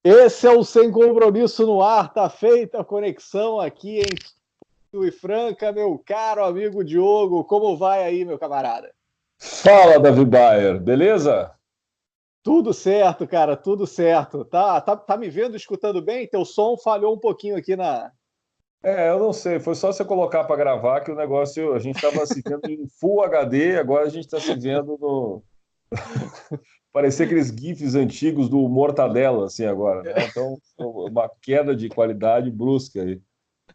Esse é o Sem Compromisso no Ar, tá feita a conexão aqui em Sul e Franca, meu caro amigo Diogo, como vai aí, meu camarada? Fala, Davi Bayer, beleza? Tudo certo, cara, tudo certo. Tá me vendo, escutando bem? Teu som falhou um pouquinho aqui na... Eu não sei, foi só você colocar para gravar que o negócio, a gente estava se vendo em Full HD, agora a gente está se vendo no. Parecia aqueles GIFs antigos do Mortadela, assim, agora, né? Então, uma queda de qualidade brusca aí.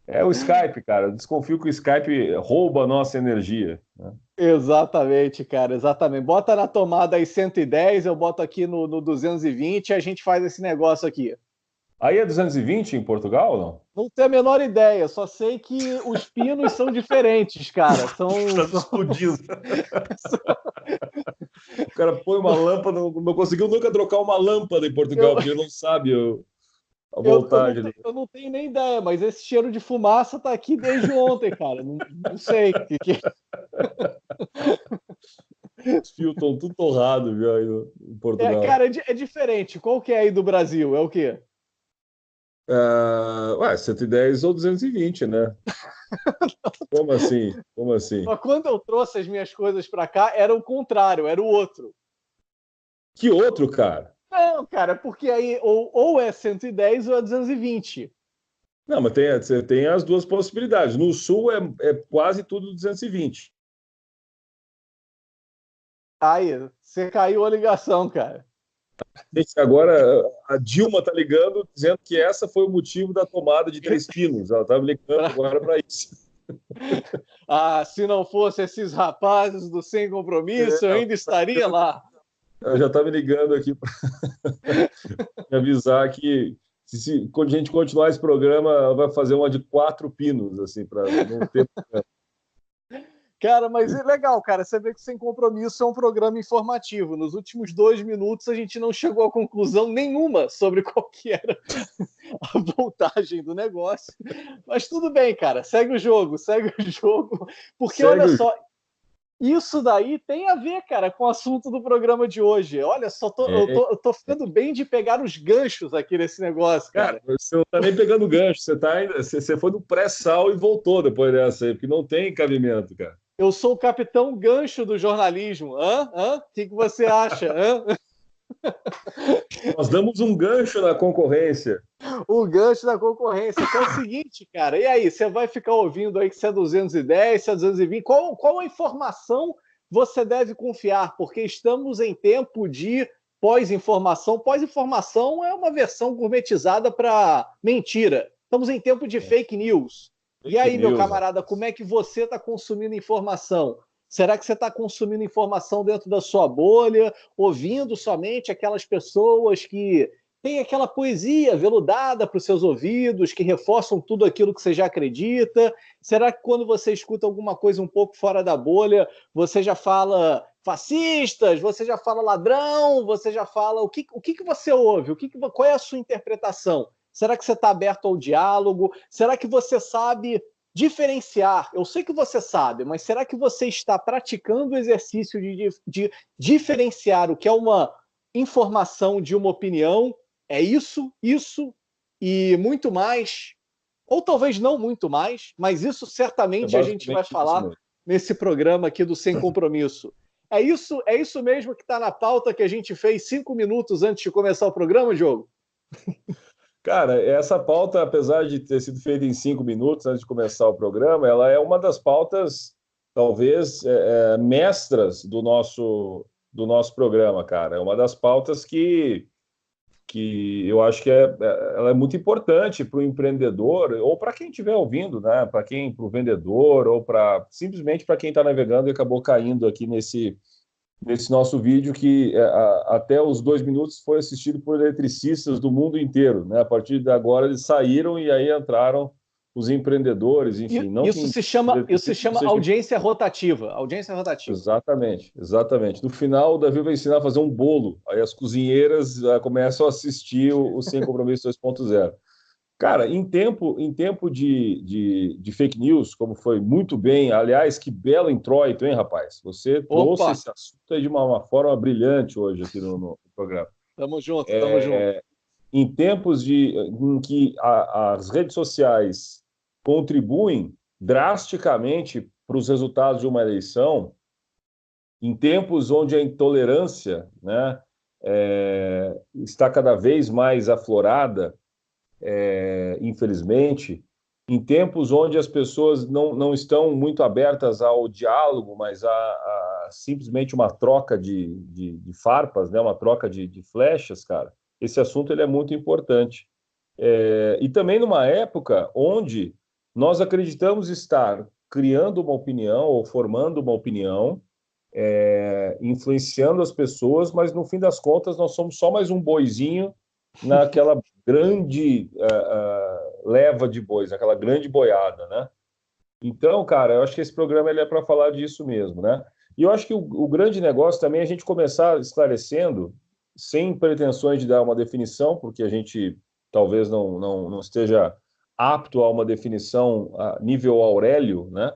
É o Skype, cara. Eu desconfio que o Skype rouba a nossa energia, né? Exatamente, cara, exatamente. Bota na tomada aí 110, eu boto aqui no 220 e a gente faz esse negócio aqui. Aí é 220 em Portugal ou não? Não tenho a menor ideia, só sei que os pinos são diferentes, cara. Tá explodindo. O cara põe uma lâmpada, não conseguiu nunca trocar uma lâmpada em Eu, Portugal, porque ele não sabe a eu voltagem. eu não tenho nem ideia, mas esse cheiro de fumaça tá aqui desde ontem, cara. Não sei. Os fios estão tudo torrados, viu, aí em Portugal. Cara, é diferente. Qual que é aí do Brasil? É o quê? Ué, 110 ou 220, né? Como assim? Como assim? Mas quando eu trouxe as minhas coisas pra cá, era o contrário, era o outro. Que outro, cara? Não, cara, porque aí ou é 110 ou é 220. Não, mas você tem as duas possibilidades. No sul é quase tudo 220. Aí, você caiu a ligação, cara. Gente, agora a Dilma está ligando dizendo que essa foi o motivo da tomada de Três Pinos. Ela estava ligando agora para isso. Ah, se não fosse esses rapazes do Sem Compromisso, eu É, ainda estaria lá. ela já está me ligando aqui para me avisar que quando a gente continuar esse programa, ela vai fazer uma de 4 pinos, assim, para não ter. Cara, mas é legal, cara. Você vê que Sem Compromisso é um programa informativo. Nos últimos 2 minutos a gente não chegou a conclusão nenhuma sobre qual que era a voltagem do negócio. Mas tudo bem, cara. Segue o jogo, segue o jogo. Porque olha Segue o. só, isso daí tem a ver, cara, com o assunto do programa de hoje. Olha só, eu tô ficando bem de pegar os ganchos aqui nesse negócio, Cara, cara. você não tá nem pegando gancho, você foi no pré-sal e voltou depois dessa aí, porque não tem cabimento, cara. Eu sou o capitão gancho do jornalismo. Hã? Hã? O que você acha? Hã? Nós damos um gancho na concorrência. O gancho da concorrência, que é o seguinte, cara. E aí, você vai ficar ouvindo aí que se é 210, se é 220? Qual a informação você deve confiar? Porque estamos em tempo de pós-informação. Pós-informação é uma versão gourmetizada para mentira. Estamos em tempo de fake news. E Fake aí, meu news, camarada, como é que você está consumindo informação? Será que você está consumindo informação dentro da sua bolha, ouvindo somente aquelas pessoas que tem aquela poesia veludada para os seus ouvidos, que reforçam tudo aquilo que você já acredita? Será que quando você escuta alguma coisa um pouco fora da bolha, você já fala fascistas, você já fala ladrão, você já fala... O que você ouve? Qual é a sua interpretação? Será que você está aberto ao diálogo? Será que você sabe diferenciar? Eu sei que você sabe, mas será que você está praticando o exercício de diferenciar o que é uma informação de uma opinião? É isso e muito mais, ou talvez não muito mais, mas isso é certamente a gente vai basicamente isso falar mesmo. nesse programa aqui do Sem Compromisso. É isso mesmo que está na pauta que a gente fez 5 minutos antes de começar o programa, Diogo? Cara, essa pauta, apesar de ter sido feita em 5 minutos antes de começar o programa, ela é uma das pautas, talvez, mestras do nosso programa, cara. É uma das pautas que eu acho que ela é muito importante para o empreendedor ou para quem estiver ouvindo, né? Para o vendedor ou para simplesmente para quem está navegando e acabou caindo aqui nesse nosso vídeo que até os 2 minutos foi assistido por eletricistas do mundo inteiro, né? A partir de agora eles saíram e aí entraram os empreendedores, enfim, não que os Isso se eletricistas não chama sejam. audiência rotativa. Audiência rotativa. Exatamente, exatamente. No final, o Davi vai ensinar a fazer um bolo. Aí as cozinheiras começam a assistir o Sem Compromisso 2.0. Cara, em tempo de fake news, como foi muito bem, aliás, que belo introito, hein, rapaz? Você trouxe Opa, esse assunto aí de uma forma brilhante hoje aqui no programa. tamo junto, tamo junto. em tempos em que as redes sociais contribuem drasticamente para os resultados de uma eleição, em tempos onde a intolerância, né, está cada vez mais aflorada, infelizmente, em tempos onde as pessoas não estão muito abertas ao diálogo, mas a simplesmente uma troca de farpas, né, uma troca de flechas, cara, esse assunto ele é muito importante. E também numa época onde nós acreditamos estar criando uma opinião ou formando uma opinião, influenciando as pessoas, mas no fim das contas nós somos só mais um boizinho naquela grande leva de bois, aquela grande boiada, né? Então, cara, eu acho que esse programa ele é para falar disso mesmo, né? E eu acho que o grande negócio também é a gente começar esclarecendo, sem pretensões de dar uma definição, porque a gente talvez não esteja apto a uma definição a nível Aurélio, né?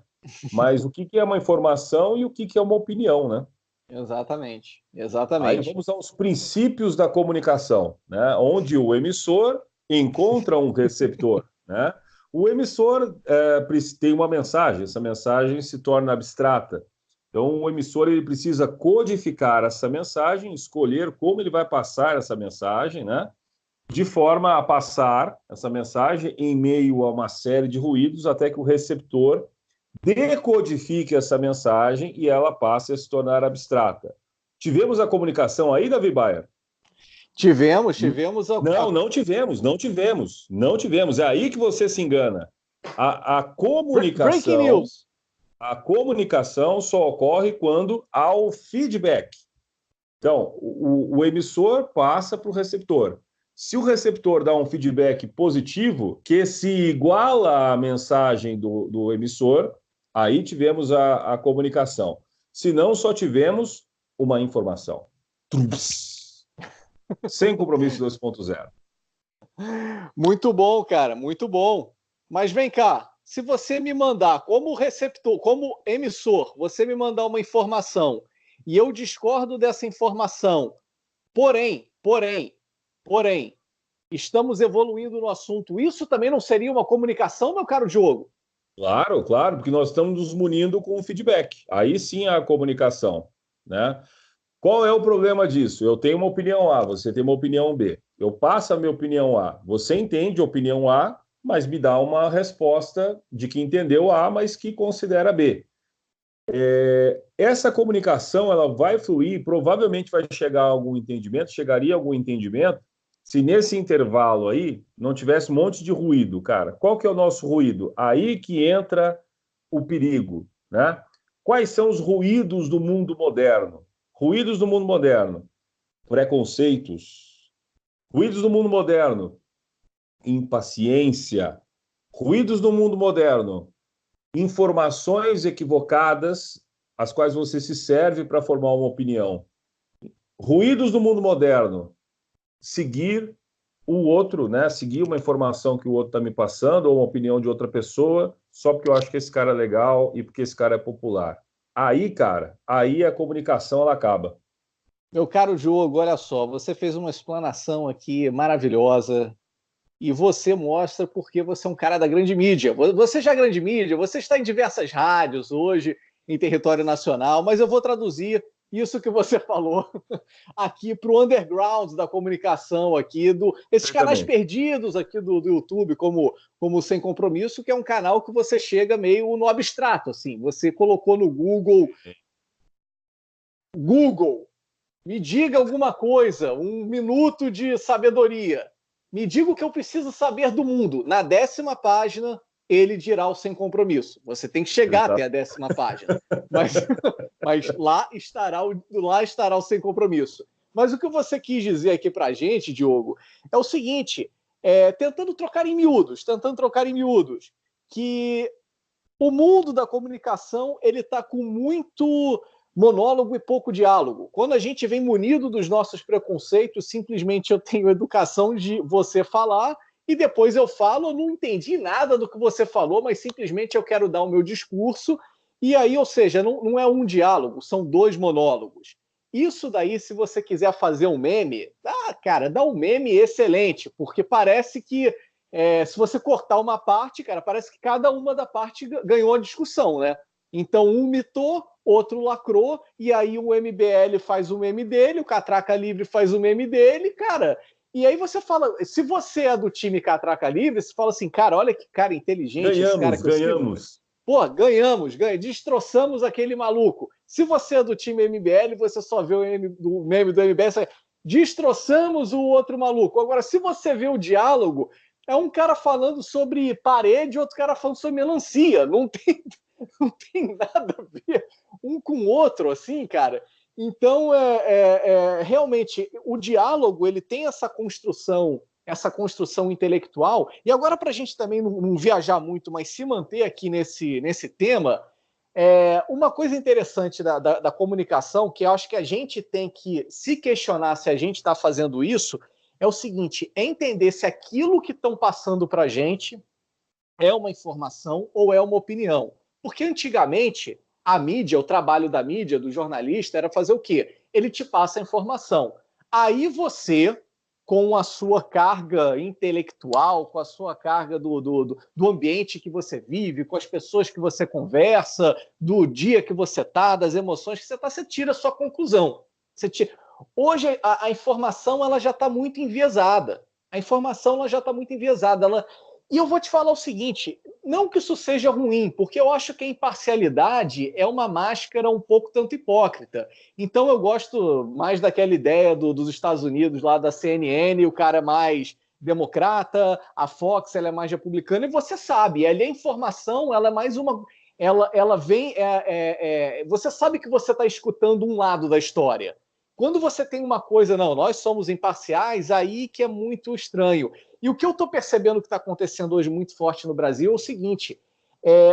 Mas o que é uma informação e o que é uma opinião, né? Exatamente, Aí exatamente. vamos aos princípios da comunicação, né? Onde o emissor encontra um receptor, né? O emissor tem uma mensagem, essa mensagem se torna abstrata. Então, o emissor ele precisa codificar essa mensagem, escolher como ele vai passar essa mensagem, né? De forma a passar essa mensagem em meio a uma série de ruídos até que o receptor decodifique essa mensagem e ela passe a se tornar abstrata. Tivemos a comunicação aí, Davi Bayer? Tivemos Não tivemos. É aí que você se engana. A Breaking comunicação, news. a comunicação só ocorre quando há o feedback. Então, o emissor passa para o receptor. Se o receptor dá um feedback positivo, que se iguala à mensagem do emissor, aí tivemos a comunicação. Se não, só tivemos uma informação. Sem compromisso 2.0. Muito bom, cara, muito bom. Mas vem cá, se você me mandar como receptor, como emissor, você me mandar uma informação e eu discordo dessa informação, porém, estamos evoluindo no assunto. Isso também não seria uma comunicação, meu caro Diogo? Claro, claro, porque nós estamos nos munindo com o feedback. Aí sim a comunicação, né? Qual é o problema disso? Eu tenho uma opinião A, você tem uma opinião B. Eu passo a minha opinião A. Você entende a opinião A, mas me dá uma resposta de que entendeu A, mas que considera B. Essa comunicação ela vai fluir, provavelmente vai chegar a algum entendimento, chegaria a algum entendimento, se nesse intervalo aí não tivesse um monte de ruído, cara. Qual que é o nosso ruído? Aí que entra o perigo, né? Quais são os ruídos do mundo moderno? Ruídos do mundo moderno, preconceitos. Ruídos do mundo moderno, impaciência. Ruídos do mundo moderno, informações equivocadas, as quais você se serve para formar uma opinião. Ruídos do mundo moderno, seguir o outro, né? Seguir uma informação que o outro está me passando ou uma opinião de outra pessoa, só porque eu acho que esse cara é legal e porque esse cara é popular. Aí, cara, aí a comunicação ela acaba. Meu caro Diogo, olha só, você fez uma explanação aqui maravilhosa e você mostra porque você é um cara da grande mídia. Você já é grande mídia, você está em diversas rádios hoje, em território nacional, mas eu vou traduzir isso que você falou aqui para o underground da comunicação aqui, esses canais Perfeitamente. perdidos aqui do YouTube, como Sem Compromisso, que é um canal que você chega meio no abstrato, assim. Você colocou no Google, me diga alguma coisa, 1 minuto de sabedoria. Me diga o que eu preciso saber do mundo. Na 10ª página, ele dirá o Sem Compromisso. Você tem que chegar até a 10ª página. Mas lá estará o Sem Compromisso. Mas o que você quis dizer aqui para a gente, Diogo, é o seguinte, tentando trocar em miúdos, que o mundo da comunicação ele está com muito monólogo e pouco diálogo. Quando a gente vem munido dos nossos preconceitos, simplesmente eu tenho educação de você falar e depois eu falo, eu não entendi nada do que você falou, mas simplesmente eu quero dar o meu discurso. E aí, ou seja, não é um diálogo, são 2 monólogos. isso daí, se você quiser fazer um meme, cara, dá um meme excelente, porque parece que se você cortar uma parte, cara, parece que cada uma da parte ganhou a discussão, né? Então, um mitou, outro lacrou, e aí o MBL faz o meme dele, o Catraca Livre faz o meme dele, cara. E aí você fala, se você é do time Catraca Livre, você fala assim, cara, olha que cara inteligente esse cara que eu sigo. Ganhamos. Pô, ganhamos, destroçamos aquele maluco. Se você é do time MBL, você só vê o meme do MBL, você... destroçamos o outro maluco. Agora, se você vê o diálogo, é um cara falando sobre parede, outro cara falando sobre melancia. Não tem nada a ver um com o outro, assim, cara. Então, realmente, o diálogo ele tem essa construção intelectual. E agora, para a gente também não viajar muito, mas se manter aqui nesse tema, uma coisa interessante da comunicação, que eu acho que a gente tem que se questionar se a gente está fazendo isso, é o seguinte: é entender se aquilo que estão passando para a gente é uma informação ou é uma opinião. Porque antigamente a mídia, o trabalho da mídia, do jornalista, era fazer o quê? Ele te passa a informação. Aí você, com a sua carga intelectual, com a sua carga do ambiente que você vive, com as pessoas que você conversa, do dia que você está, das emoções que você está, você tira a sua conclusão. Hoje a informação ela já está muito enviesada. A informação ela já está muito enviesada. E eu vou te falar o seguinte, não que isso seja ruim, porque eu acho que a imparcialidade é uma máscara um pouco tanto hipócrita. Então eu gosto mais daquela ideia dos Estados Unidos, lá da CNN, o cara é mais democrata, a Fox ela é mais republicana, e você sabe, ali a informação ela é mais uma... Ela vem... você sabe que você está escutando um lado da história. Quando você tem uma coisa, não, nós somos imparciais, aí que é muito estranho. E o que eu estou percebendo que está acontecendo hoje muito forte no Brasil é o seguinte,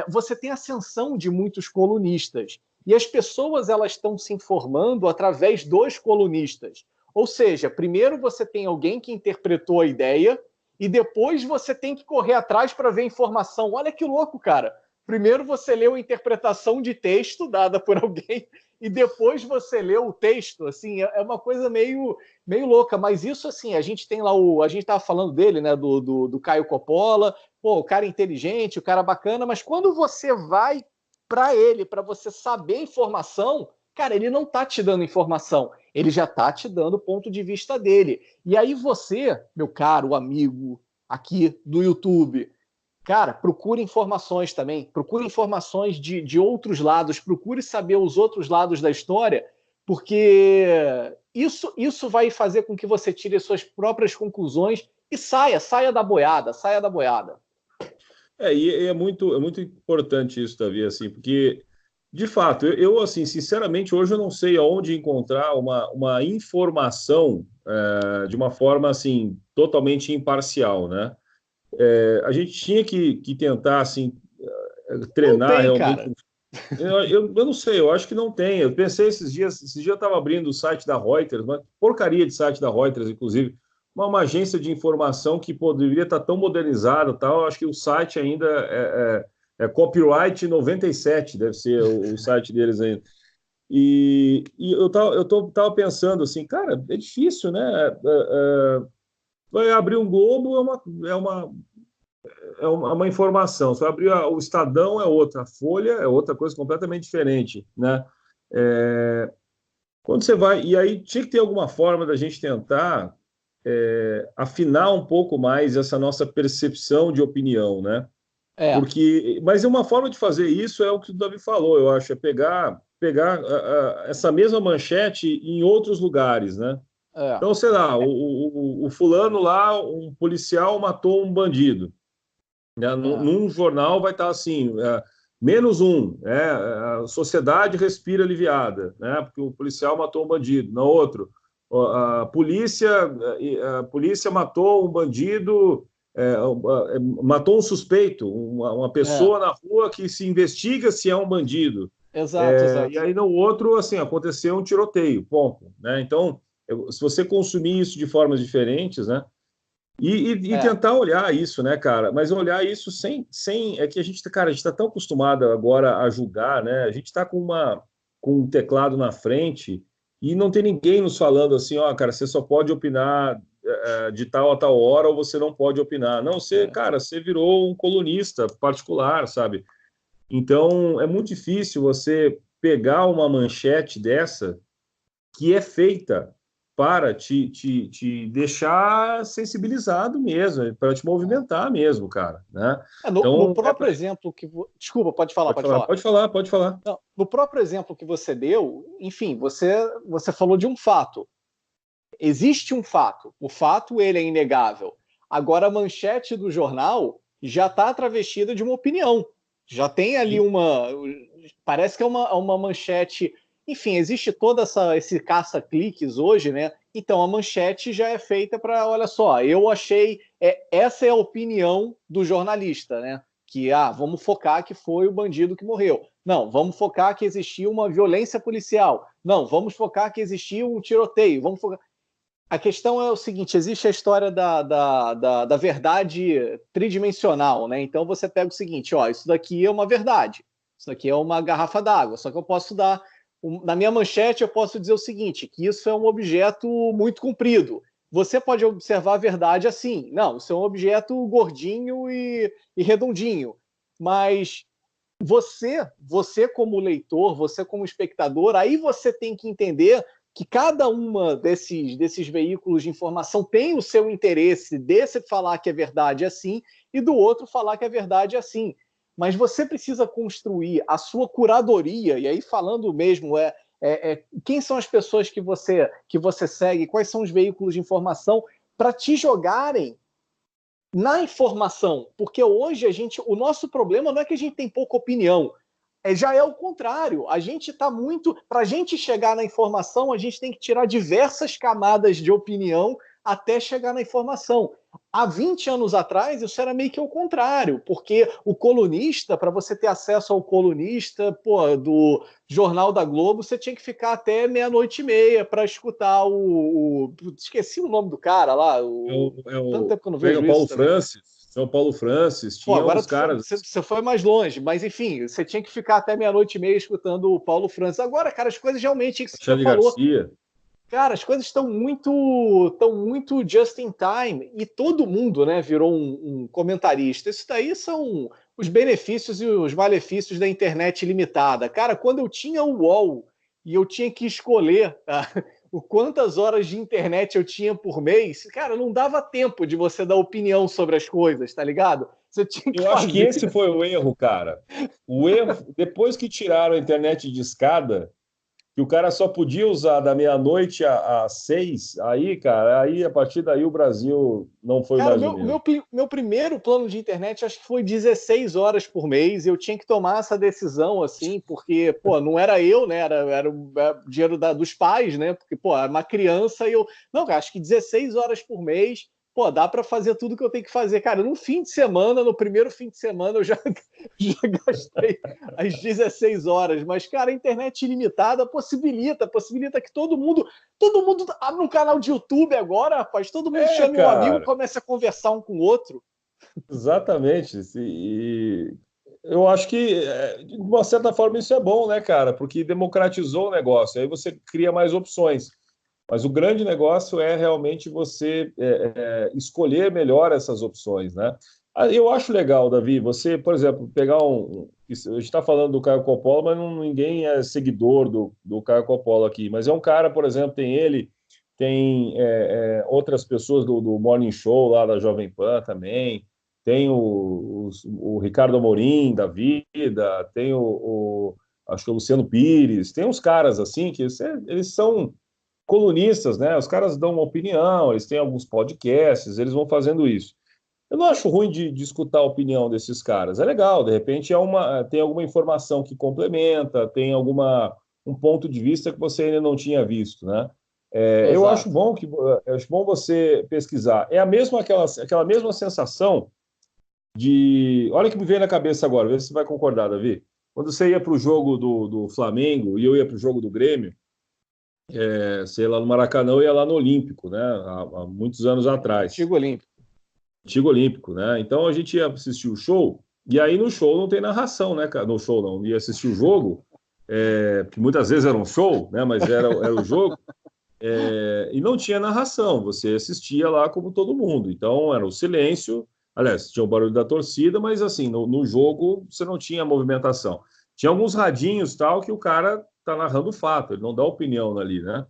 você tem a ascensão de muitos colunistas, e as pessoas elas estão se informando através dos colunistas. Ou seja, primeiro você tem alguém que interpretou a ideia, e depois você tem que correr atrás para ver a informação. Olha que louco, cara. Primeiro você leu a interpretação de texto dada por alguém, e depois você lê o texto, assim, é uma coisa meio louca, mas isso, assim, a gente tem lá a gente estava falando dele, né, do Caio Coppola, pô, o cara inteligente, o cara bacana, mas quando você vai para ele, para você saber a informação, cara, ele não tá te dando informação, ele já tá te dando o ponto de vista dele. E aí você, meu caro amigo aqui do YouTube, cara, procure informações também, procure informações de outros lados, procure saber os outros lados da história, porque isso vai fazer com que você tire as suas próprias conclusões e saia da boiada, saia da boiada. E é muito importante isso, Davi, assim, porque, de fato, eu assim, sinceramente, hoje eu não sei aonde encontrar uma informação de uma forma, assim, totalmente imparcial, né? A gente tinha que tentar assim treinar não tem, realmente. Cara. Eu não sei, eu acho que não tem. Eu pensei esses dias eu estava abrindo o site da Reuters, uma porcaria de site da Reuters, inclusive, uma agência de informação que poderia estar tão modernizada, tal. Eu acho que o site ainda é copyright 97, deve ser o site deles ainda. E eu tava pensando assim, cara, é difícil, né? Vai abrir um Globo é uma informação. Se abrir o Estadão é outra, a Folha é outra coisa completamente diferente, né? Quando você vai... E aí tinha que ter alguma forma da gente tentar afinar um pouco mais essa nossa percepção de opinião, né? Mas uma forma de fazer isso é o que o Davi falou, eu acho, é pegar essa mesma manchete em outros lugares, né? Então, sei lá, o fulano lá, um policial matou um bandido. Num jornal vai estar assim, -1, a sociedade respira aliviada, né, porque o policial matou um bandido. No outro, a polícia matou um bandido, matou um suspeito, uma pessoa na rua que se investiga se é um bandido. Exato. E aí no outro, assim, aconteceu um tiroteio, ponto. Né? Então, se você consumir isso de formas diferentes, né? E tentar olhar isso, né, cara? Mas olhar isso sem... É que a gente está tão acostumado agora a julgar, né? A gente está com um teclado na frente e não tem ninguém nos falando assim, ó, cara, você só pode opinar de tal a tal hora ou você não pode opinar. Não, você, cara, você virou um colunista particular, sabe? Então, é muito difícil você pegar uma manchete dessa que é feita para te deixar sensibilizado mesmo, para te movimentar mesmo, cara, né? No Então, próprio exemplo que... Desculpa, pode falar, pode pode falar, falar. pode falar, pode falar. Não, no próprio exemplo que você deu, enfim, você falou de um fato. Existe um fato. O fato, ele é inegável. Agora, a manchete do jornal já está travestida de uma opinião. Já tem ali uma... Parece que é uma manchete... Enfim, existe todo esse caça-cliques hoje, né? Então, a manchete já é feita para... Olha só, eu achei... essa é a opinião do jornalista, né? Que, vamos focar que foi o bandido que morreu. Não, vamos focar que existia uma violência policial. Não, vamos focar que existia um tiroteio. Vamos focar... A questão é o seguinte: existe a história da verdade tridimensional, né? Então você pega o seguinte, ó, isso daqui é uma verdade, isso daqui é uma garrafa d'água, só que eu posso dar, na minha manchete eu posso dizer o seguinte, que isso é um objeto muito comprido. Você pode observar a verdade assim, não, isso é um objeto gordinho e redondinho, mas você como leitor, você como espectador, aí você tem que entender que cada uma desses veículos de informação tem o seu interesse, desse falar que é verdade assim e do outro falar que é verdade assim. Mas você precisa construir a sua curadoria, e aí falando mesmo, quem são as pessoas que você segue, quais são os veículos de informação para te jogarem na informação, porque hoje o nosso problema não é que a gente tem pouca opinião, já é o contrário. A gente está muito... Para a gente chegar na informação, a gente tem que tirar diversas camadas de opinião até chegar na informação. Há 20 anos atrás, isso era meio que o contrário, porque o colunista, para você ter acesso ao colunista do Jornal da Globo, você tinha que ficar até 00:30 para escutar Esqueci o nome do cara lá. Tanto tempo que eu não vejo Paulo isso também. Francis, São Paulo Francis, tinha Agora uns caras. você foi mais longe, mas enfim, você tinha que ficar até 00:30 escutando o Paulo Francis. Agora, cara, as coisas realmente, isso que você Alexandre falou, Garcia. cara, as coisas estão muito just in time e todo mundo, né, virou um comentarista. Isso daí são os benefícios e os malefícios da internet limitada. Cara, quando eu tinha o UOL e eu tinha que escolher o quantas horas de internet eu tinha por mês, cara, não dava tempo de você dar opinião sobre as coisas, tá ligado? Você tinha que Eu acho que fazer. esse foi o erro, cara. O erro, depois que tiraram a internet de escada, que o cara só podia usar da meia-noite às 6, aí, cara, aí a partir daí o Brasil não foi Cara, mais o mesmo. meu primeiro plano de internet acho que foi 16 horas por mês. Eu tinha que tomar essa decisão, assim, porque, não era eu, né? Era o dinheiro dos pais, né? Porque, era uma criança e eu. Não, cara, acho que 16 horas por mês, dá para fazer tudo que eu tenho que fazer. Cara, num fim de semana, no primeiro fim de semana, eu já, já gastei as 16 horas. Mas, cara, a internet ilimitada possibilita que todo mundo abre um canal de YouTube agora, rapaz. Todo mundo chama um amigo e Cara, começa a conversar um com o outro. exatamente. E eu acho que, de uma certa forma, isso é bom, né, cara? Porque democratizou o negócio, aí você cria mais opções. Mas o grande negócio é realmente você escolher melhor essas opções, né? Eu acho legal, Davi, você, por exemplo, pegar a gente está falando do Caio Coppola, mas ninguém é seguidor do Caio Coppola aqui. Mas é um cara, por exemplo, tem ele, tem outras pessoas do Morning Show lá da Jovem Pan também, tem o Ricardo Amorim da vida, tem acho que o Luciano Pires, tem uns caras assim que eles são colunistas, né? Os caras dão uma opinião, eles têm alguns podcasts, eles vão fazendo isso. Eu não acho ruim de escutar a opinião desses caras. É legal, de repente tem alguma informação que complementa, tem um ponto de vista que você ainda não tinha visto, né? Eu Exato. acho bom você pesquisar. É aquela mesma sensação de. Olha o que me veio na cabeça agora, vê se você vai concordar, Davi. Quando você ia para o jogo do Flamengo e eu ia para o jogo do Grêmio, sei lá no Maracanã, eu ia lá no Olímpico, né? Há muitos anos atrás. Antigo Olímpico. Antigo Olímpico, né? Então a gente ia assistir o show, e aí no show não tem narração, né, cara? No show não, ia assistir o jogo, que muitas vezes era um show, né? Mas era o jogo. E não tinha narração, você assistia lá como todo mundo. Então era o silêncio, aliás, tinha o barulho da torcida, mas assim, no jogo você não tinha movimentação. Tinha alguns radinhos tal que o cara tá narrando o fato, ele não dá opinião ali, né?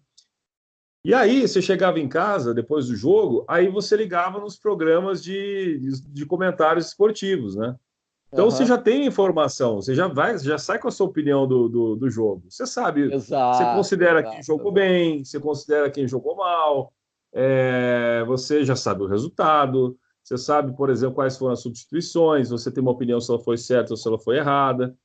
E aí você chegava em casa depois do jogo, aí você ligava nos programas de comentários esportivos, né? Então você Aham. já tem informação, você já sai com a sua opinião do jogo. Você sabe, você Exato, considera quem exato, jogou exato. bem, você considera quem jogou mal, você já sabe o resultado, você sabe, por exemplo, quais foram as substituições, você tem uma opinião se ela foi certa ou se ela foi errada.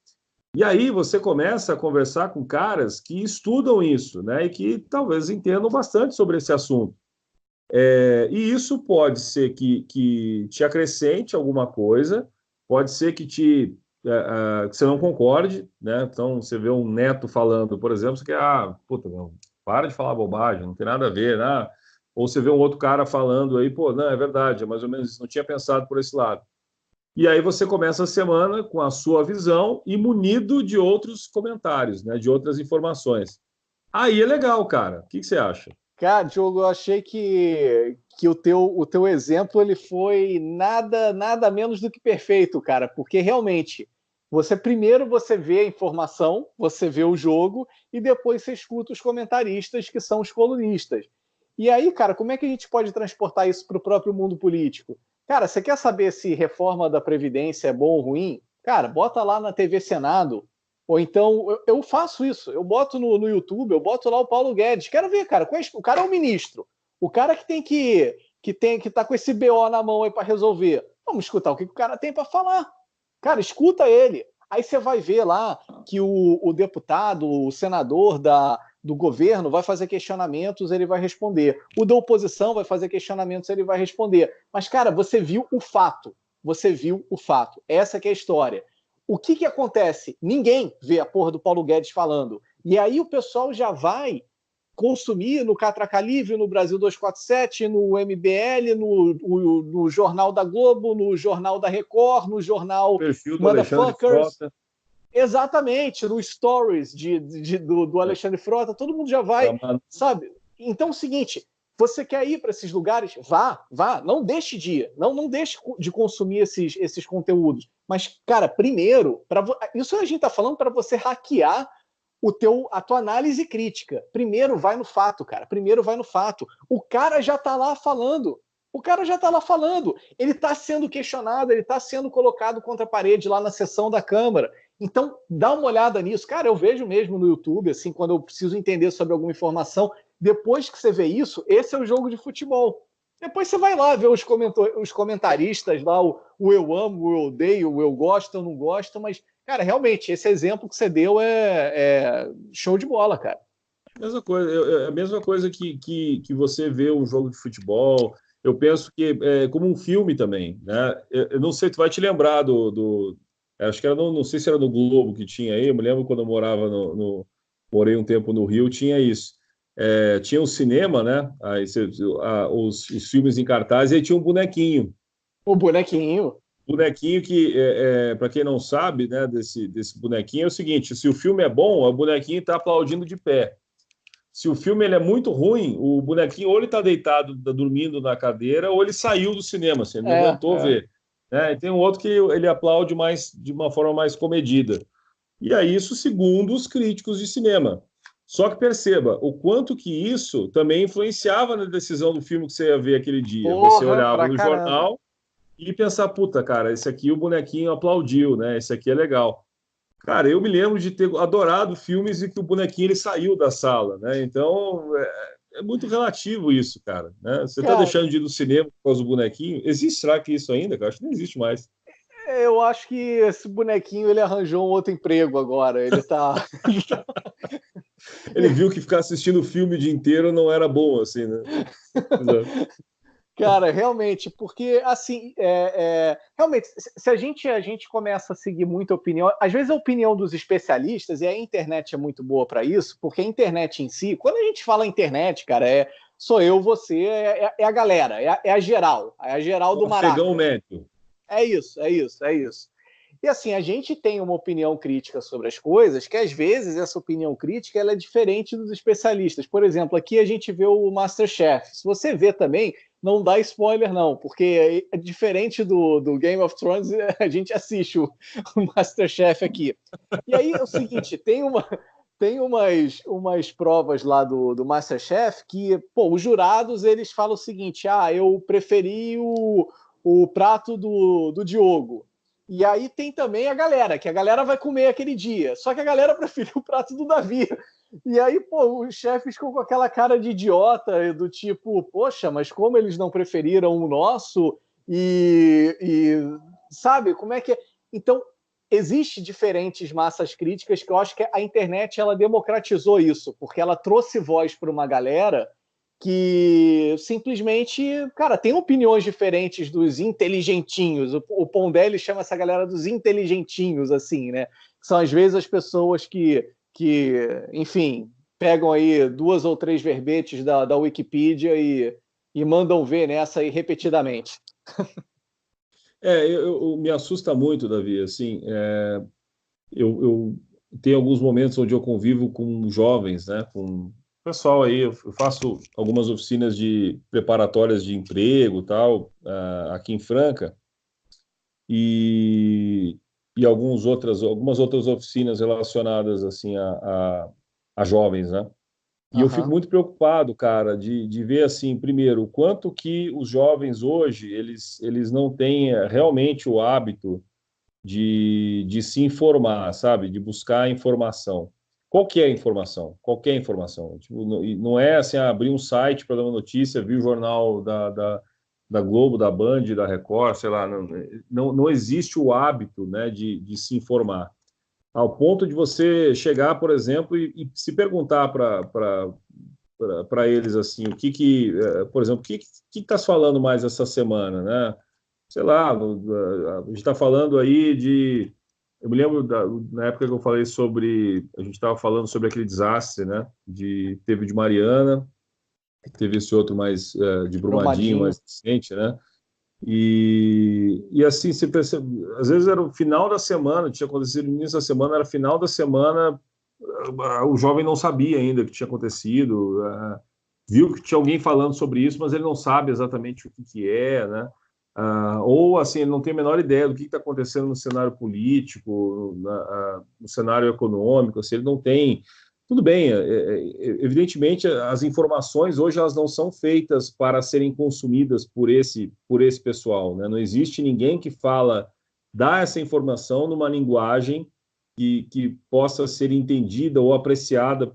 E aí você começa a conversar com caras que estudam isso, né? E que talvez entendam bastante sobre esse assunto. E isso pode ser que te acrescente alguma coisa, pode ser que você não concorde, né? Então, você vê um neto falando, por exemplo, você quer, puta, não, para de falar bobagem, não tem nada a ver, né? Ou você vê um outro cara falando aí, pô, não, é verdade, é mais ou menos isso, não tinha pensado por esse lado. E aí você começa a semana com a sua visão e munido de outros comentários, né? De outras informações. Aí é legal, cara. O que você acha? Cara, Diogo, eu achei que o teu exemplo ele foi nada menos do que perfeito, cara, porque realmente primeiro você vê a informação, você vê o jogo e depois você escuta os comentaristas que são os colunistas. E aí, cara, como é que a gente pode transportar isso para o próprio mundo político? Cara, você quer saber se reforma da Previdência é bom ou ruim? Cara, bota lá na TV Senado. Ou então, eu faço isso, eu boto no YouTube, eu boto lá o Paulo Guedes. Quero ver, cara. O cara é o ministro. O cara que tá com esse BO na mão aí para resolver. Vamos escutar o que o cara tem para falar. Cara, escuta ele. Aí você vai ver lá que o deputado, o senador do governo vai fazer questionamentos, ele vai responder. O da oposição vai fazer questionamentos, ele vai responder. Mas, cara, você viu o fato. Você viu o fato. Essa que é a história. O que acontece? Ninguém vê a porra do Paulo Guedes falando. E aí o pessoal já vai consumir no Catraca Livre, no Brasil 247, no MBL, no Jornal da Globo, no Jornal da Record, no Jornal Perfil do Alexandre Motherfuckers. Frota. Exatamente, no Stories do Alexandre Frota, todo mundo já vai, sabe? Então é o seguinte, você quer ir para esses lugares? Vá, não deixe de ir, não deixe de consumir esses conteúdos. Mas, cara, primeiro, isso a gente está falando para você hackear a tua análise crítica. Primeiro vai no fato, cara. Primeiro vai no fato. O cara já está lá falando. O cara já está lá falando. Ele está sendo questionado, ele está sendo colocado contra a parede lá na sessão da Câmara. Então, dá uma olhada nisso. Cara, eu vejo mesmo no YouTube, assim, quando eu preciso entender sobre alguma informação. Depois que você vê isso, esse é o jogo de futebol. Depois você vai lá ver os comentaristas lá, o eu amo, o eu odeio, o eu gosto, eu não gosto, mas, cara, realmente, esse exemplo que você deu é show de bola, cara. Mesma coisa, a mesma coisa que você vê um jogo de futebol. Eu penso que é como um filme também, né? Eu não sei, tu vai te lembrar acho que era não sei se era no Globo que tinha aí. Eu me lembro quando eu morava morei um tempo no Rio, tinha isso. Tinha um cinema, né? Aí os filmes em cartaz e aí tinha um bonequinho. O bonequinho. Bonequinho que, para quem não sabe, né, desse bonequinho é o seguinte: se o filme é bom, o bonequinho está aplaudindo de pé. Se o filme ele é muito ruim, o bonequinho ou ele está deitado, tá dormindo na cadeira, ou ele saiu do cinema, assim, ele não aguentou É. ver. Né? E tem um outro que ele aplaude mais de uma forma mais comedida. E aí isso segundo os críticos de cinema. Só que perceba o quanto que isso também influenciava na decisão do filme que você ia ver aquele dia. Você Porra, olhava pra no caramba. jornal e pensar, puta, cara, esse aqui o bonequinho aplaudiu, né? Esse aqui é legal. Cara, eu me lembro de ter adorado filmes em que o bonequinho ele saiu da sala, né? Então é muito relativo isso, cara. Né? Você está Cara, deixando de ir no cinema por causa do bonequinho? Existe, será que isso ainda, cara? Acho que não existe mais. eu acho que esse bonequinho ele arranjou um outro emprego agora. Ele tá. Ele viu que ficar assistindo o filme o dia inteiro não era bom, assim, né? Exato. Cara, realmente, porque assim, realmente, se a gente começa a seguir muita opinião, às vezes a opinião dos especialistas, e a internet é muito boa para isso, porque a internet em si, quando a gente fala internet, cara, sou eu, você, é a galera, é a geral do O afegão Maraca. médio. É isso. E assim, a gente tem uma opinião crítica sobre as coisas, que às vezes essa opinião crítica ela é diferente dos especialistas. Por exemplo, aqui a gente vê o MasterChef. Se você vê também, não dá spoiler não, porque é diferente do Game of Thrones, a gente assiste o MasterChef aqui. E aí é o seguinte, tem umas provas lá do MasterChef que, pô, os jurados eles falam o seguinte, eu preferi o prato do Diogo. E aí tem também a galera, que a galera vai comer aquele dia. Só que a galera preferiu o prato do Davi. E aí, pô, os chefes ficam com aquela cara de idiota, do tipo, poxa, mas como eles não preferiram o nosso? E sabe, como é que é? Então, existe diferentes massas críticas que eu acho que a internet ela democratizou isso, porque ela trouxe voz para uma galera que simplesmente, cara, tem opiniões diferentes dos inteligentinhos. O Pondelli chama essa galera dos inteligentinhos, assim, né? São às vezes as pessoas enfim, pegam aí 2 ou 3 verbetes da Wikipedia e mandam ver nessa aí repetidamente. Eu me assusta muito, Davi, assim, eu tenho alguns momentos onde eu convivo com jovens, né, com pessoal aí, eu faço algumas oficinas de preparatórias de emprego, tal, aqui em Franca, e, e algumas outras oficinas relacionadas, assim, a jovens, né? E eu fico muito preocupado, cara, de ver, assim, primeiro, o quanto que os jovens hoje, eles não têm realmente o hábito de se informar, sabe? De buscar informação. Qual que é a informação? Qualquer informação. Tipo, não é assim, abrir um site para dar uma notícia, vir o jornal da Globo, da Band, da Record, sei lá. Não existe o hábito, né, de se informar. Ao ponto de você chegar, por exemplo, e se perguntar para eles assim, por exemplo, o que está se falando mais essa semana, né? Sei lá, a gente está falando aí de. Eu me lembro na época que eu falei sobre. A gente estava falando sobre aquele desastre, né? Teve de Mariana, teve esse outro mais de Brumadinho, mais recente, né? E assim, você percebe, às vezes era o final da semana, tinha acontecido no início da semana, era final da semana, o jovem não sabia ainda o que tinha acontecido, viu que tinha alguém falando sobre isso, mas ele não sabe exatamente o que é, né? Ou assim, ele não tem a menor ideia do que está acontecendo no cenário político, no cenário econômico, assim, ele não tem. Tudo bem, evidentemente as informações hoje elas não são feitas para serem consumidas por esse pessoal, né? Não existe ninguém que dá essa informação numa linguagem que possa ser entendida ou apreciada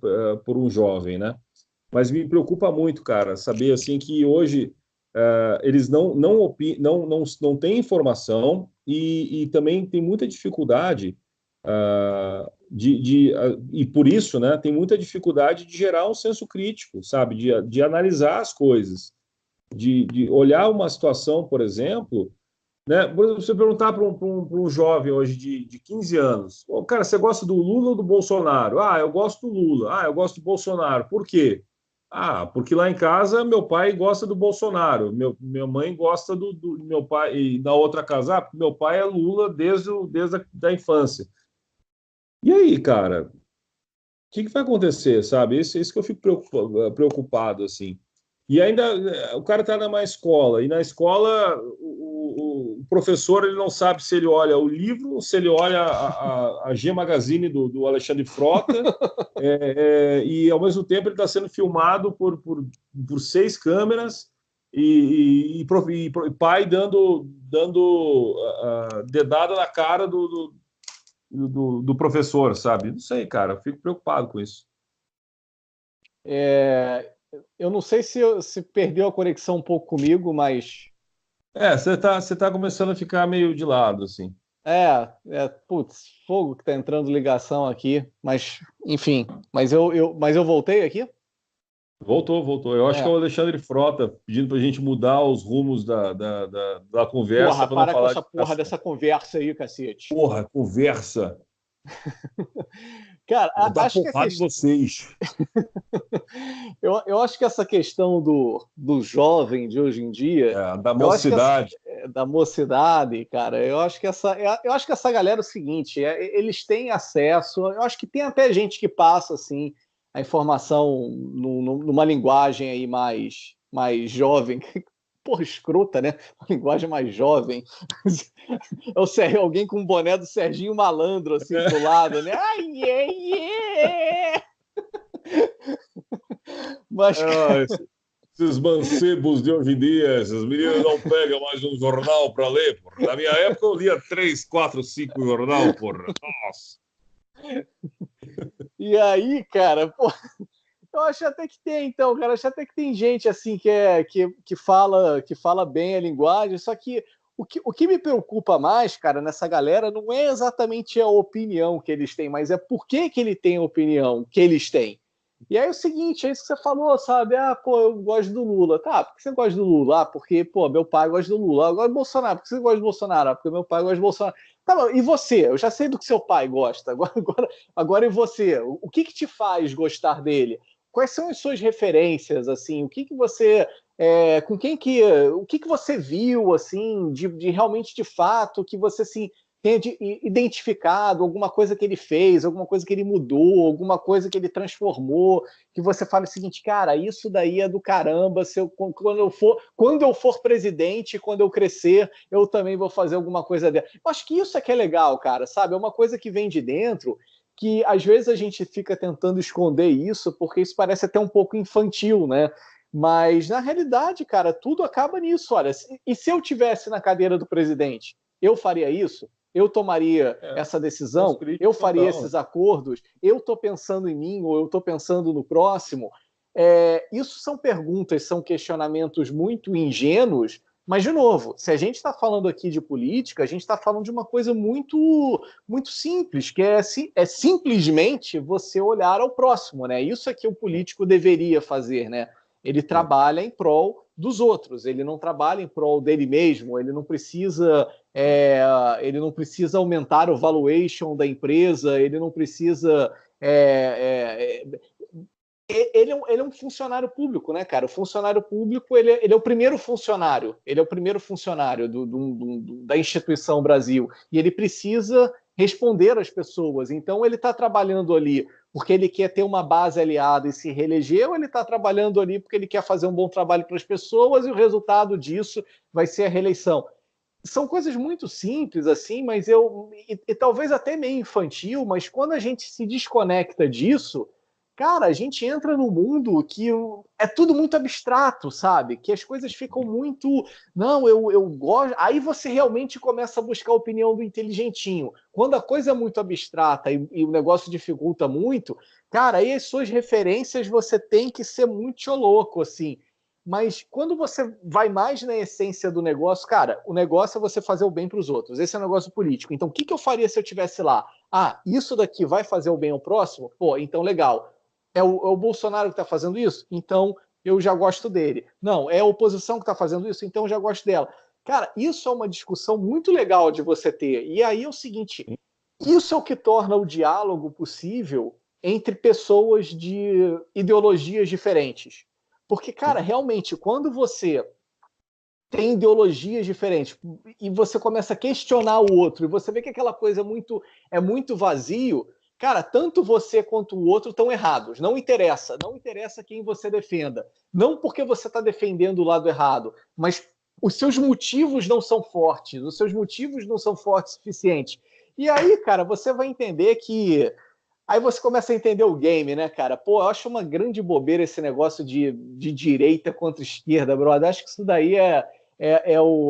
por um jovem, né? Mas me preocupa muito, cara, saber assim que hoje eles não têm informação e também tem muita dificuldade e por isso, né, tem muita dificuldade de gerar um senso crítico, sabe, de analisar as coisas, de olhar uma situação, por exemplo, né, por exemplo, você perguntar para um jovem hoje de 15 anos, cara, você gosta do Lula ou do Bolsonaro? Eu gosto do Lula. Eu gosto do Bolsonaro. Por quê? Porque lá em casa meu pai gosta do Bolsonaro, minha mãe gosta do meu pai, e na outra casa, meu pai é Lula desde a infância. E aí, cara, o que vai acontecer, sabe? Isso que eu fico preocupado, assim. E ainda o cara está numa escola, e na escola o professor ele não sabe se ele olha o livro, se ele olha a G Magazine do Alexandre Frota, e ao mesmo tempo ele está sendo filmado por 6 câmeras e pai dando dedada na cara do professor, sabe? Não sei, cara, eu fico preocupado com isso. Eu não sei se perdeu a conexão um pouco comigo, mas... Você tá começando a ficar meio de lado, assim. Putz, fogo que tá entrando ligação aqui, mas, enfim, mas eu voltei aqui? Voltou. Eu acho que é o Alexandre Frota pedindo pra gente mudar os rumos da conversa. Porra, para com essa porra dessa conversa aí, cacete. Porra, conversa. Cara, Vou dar acho que porrada em vocês. eu acho que essa questão do jovem de hoje em dia, Da eu acho que essa, mocidade. da mocidade, cara, eu acho que essa galera é o seguinte, eles têm acesso, eu acho que tem até gente que passa assim a informação numa linguagem aí mais jovem, porra, escrota, né? Uma linguagem mais jovem. Ou seja, alguém com um boné do Serginho Malandro assim pro lado, né? Ai, yeah, yeah! Mas, Esses mancebos de hoje em dia, esses meninos não pegam mais um jornal para ler, porra. Na minha época eu lia 3, 4, 5 jornal, porra. Nossa. e aí, cara, pô, eu acho até que tem, então, cara, acho até que tem gente assim que fala bem a linguagem, só que o que me preocupa mais, cara, nessa galera não é exatamente a opinião que eles têm, mas é por que ele tem a opinião que eles têm. E aí é o seguinte, é isso que você falou, sabe? Ah, pô, eu gosto do Lula. Tá, por que você gosta do Lula? Ah, porque, pô, meu pai gosta do Lula. Agora do Bolsonaro. Por que você gosta do Bolsonaro? Ah, porque meu pai gosta do Bolsonaro. Tá bom, e você? Eu já sei do que seu pai gosta. Agora e você? O que te faz gostar dele? Quais são as suas referências, assim? O que você... com quem que... O que você viu, assim, de realmente, de fato, que você, assim, tenha identificado alguma coisa que ele fez, alguma coisa que ele mudou, alguma coisa que ele transformou, que você fala o seguinte, cara, isso daí é do caramba, quando eu for presidente, quando eu crescer, eu também vou fazer alguma coisa dela. Eu acho que isso é que é legal, cara, sabe? É uma coisa que vem de dentro, que às vezes a gente fica tentando esconder isso, porque isso parece até um pouco infantil, né? Mas, na realidade, cara, tudo acaba nisso. Olha, e se eu tivesse na cadeira do presidente, eu faria isso? Eu tomaria essa decisão? Eu faria esses acordos? Eu estou pensando em mim ou eu estou pensando no próximo? Isso são perguntas, são questionamentos muito ingênuos, mas, de novo, se a gente está falando aqui de política, a gente está falando de uma coisa muito, muito simples, que é simplesmente você olhar ao próximo, né? Isso é que o político deveria fazer, né? Ele trabalha em prol dos outros, ele não trabalha em prol dele mesmo, ele não precisa aumentar o valuation da empresa, ele não precisa. Ele é um funcionário público, né, cara? O funcionário público ele é o primeiro funcionário, ele é o primeiro funcionário da instituição Brasil e ele precisa responder às pessoas. Então ele está trabalhando ali porque ele quer ter uma base aliada e se reeleger, ou ele está trabalhando ali porque ele quer fazer um bom trabalho para as pessoas e o resultado disso vai ser a reeleição. São coisas muito simples assim, mas e talvez até meio infantil, mas quando a gente se desconecta disso, cara, a gente entra num mundo que é tudo muito abstrato, sabe? Que as coisas ficam muito. Não, eu gosto. Aí você realmente começa a buscar a opinião do inteligentinho. Quando a coisa é muito abstrata e o negócio dificulta muito, cara, aí as suas referências você tem que ser muito louco, assim. Mas quando você vai mais na essência do negócio, cara, o negócio é você fazer o bem para os outros. Esse é um negócio político. Então, o que eu faria se eu estivesse lá? Ah, isso daqui vai fazer o bem ao próximo? Pô, então legal. É o Bolsonaro que está fazendo isso? Então eu já gosto dele. Não, é a oposição que está fazendo isso? Então eu já gosto dela. Cara, isso é uma discussão muito legal de você ter. E aí é o seguinte: isso é o que torna o diálogo possível entre pessoas de ideologias diferentes. Porque, cara, realmente, quando você tem ideologias diferentes e você começa a questionar o outro e você vê que aquela coisa é muito vazio, cara, tanto você quanto o outro estão errados. Não interessa quem você defenda. Não porque você está defendendo o lado errado, mas os seus motivos não são fortes, os seus motivos não são fortes o suficiente. E aí, cara, você vai entender que aí você começa a entender o game, né, cara? Pô, eu acho uma grande bobeira esse negócio de direita contra esquerda, brother. Acho que isso daí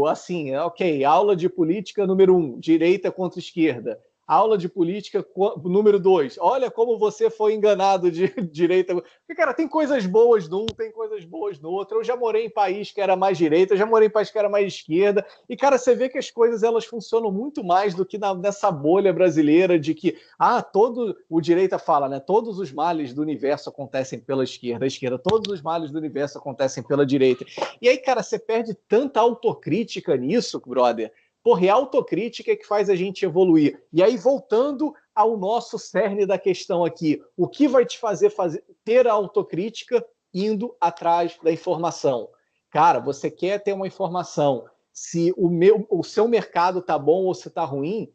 assim, ok, aula de política número 1, direita contra esquerda. Aula de política número 2, olha como você foi enganado de direita. Porque, cara, tem coisas boas num, tem coisas boas no outro. Eu já morei em país que era mais direita, eu já morei em país que era mais esquerda. E, cara, você vê que as coisas elas funcionam muito mais do que nessa bolha brasileira de que o direita fala, né? Todos os males do universo acontecem pela esquerda, a esquerda, todos os males do universo acontecem pela direita. E aí, cara, você perde tanta autocrítica nisso, brother. Porra, é a autocrítica que faz a gente evoluir. E aí, voltando ao nosso cerne da questão aqui. O que vai te fazer ter a autocrítica indo atrás da informação? Cara, você quer ter uma informação, se o seu mercado está bom ou se está ruim,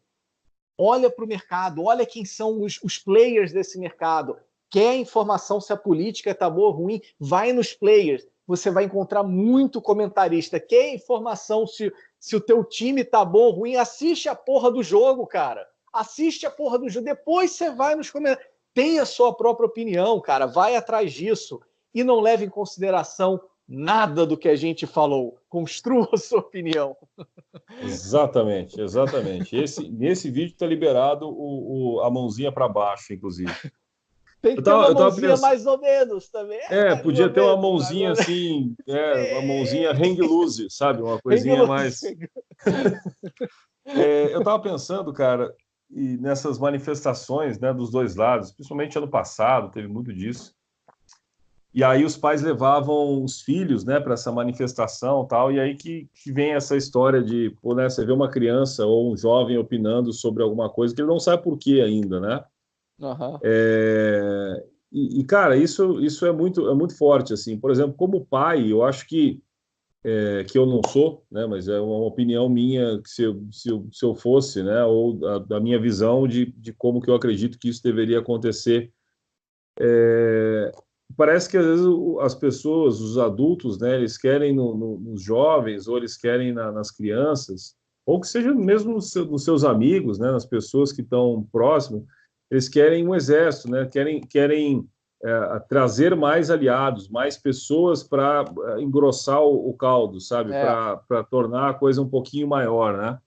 olha para o mercado, olha quem são os players desse mercado. Quer informação se a política está boa ou ruim? Vai nos players. Você vai encontrar muito comentarista. Quer informação se o teu time está bom ou ruim? Assiste a porra do jogo, cara. Assiste a porra do jogo. Depois você vai nos comentários. Tenha a sua própria opinião, cara. Vai atrás disso. E não leve em consideração nada do que a gente falou. Construa a sua opinião. Exatamente, exatamente. Nesse vídeo está liberado a mãozinha para baixo, inclusive. Tem que ter uma mãozinha mais ou menos também. Podia ter uma mãozinha assim, uma mãozinha hang loose, sabe? Uma coisinha mais... eu estava pensando, cara, e nessas manifestações, né, dos dois lados, principalmente ano passado, teve muito disso. E aí os pais levavam os filhos, né, para essa manifestação, tal, e aí que vem essa história de, pô, né, você vê uma criança ou um jovem opinando sobre alguma coisa que ele não sabe por quê ainda, né? Uhum. Cara, isso é muito forte, assim. Por exemplo, como pai, eu acho que eu não sou, né, mas é uma opinião minha, que se eu fosse, né, ou da minha visão de como que eu acredito que isso deveria acontecer. Parece que às vezes as pessoas, os adultos, né, eles querem nos jovens, ou eles querem nas crianças, ou que seja mesmo nos seus amigos, né, nas pessoas que estão próximas, eles querem um exército, né, querem trazer mais aliados, mais pessoas para engrossar o caldo, sabe, para tornar a coisa um pouquinho maior, né?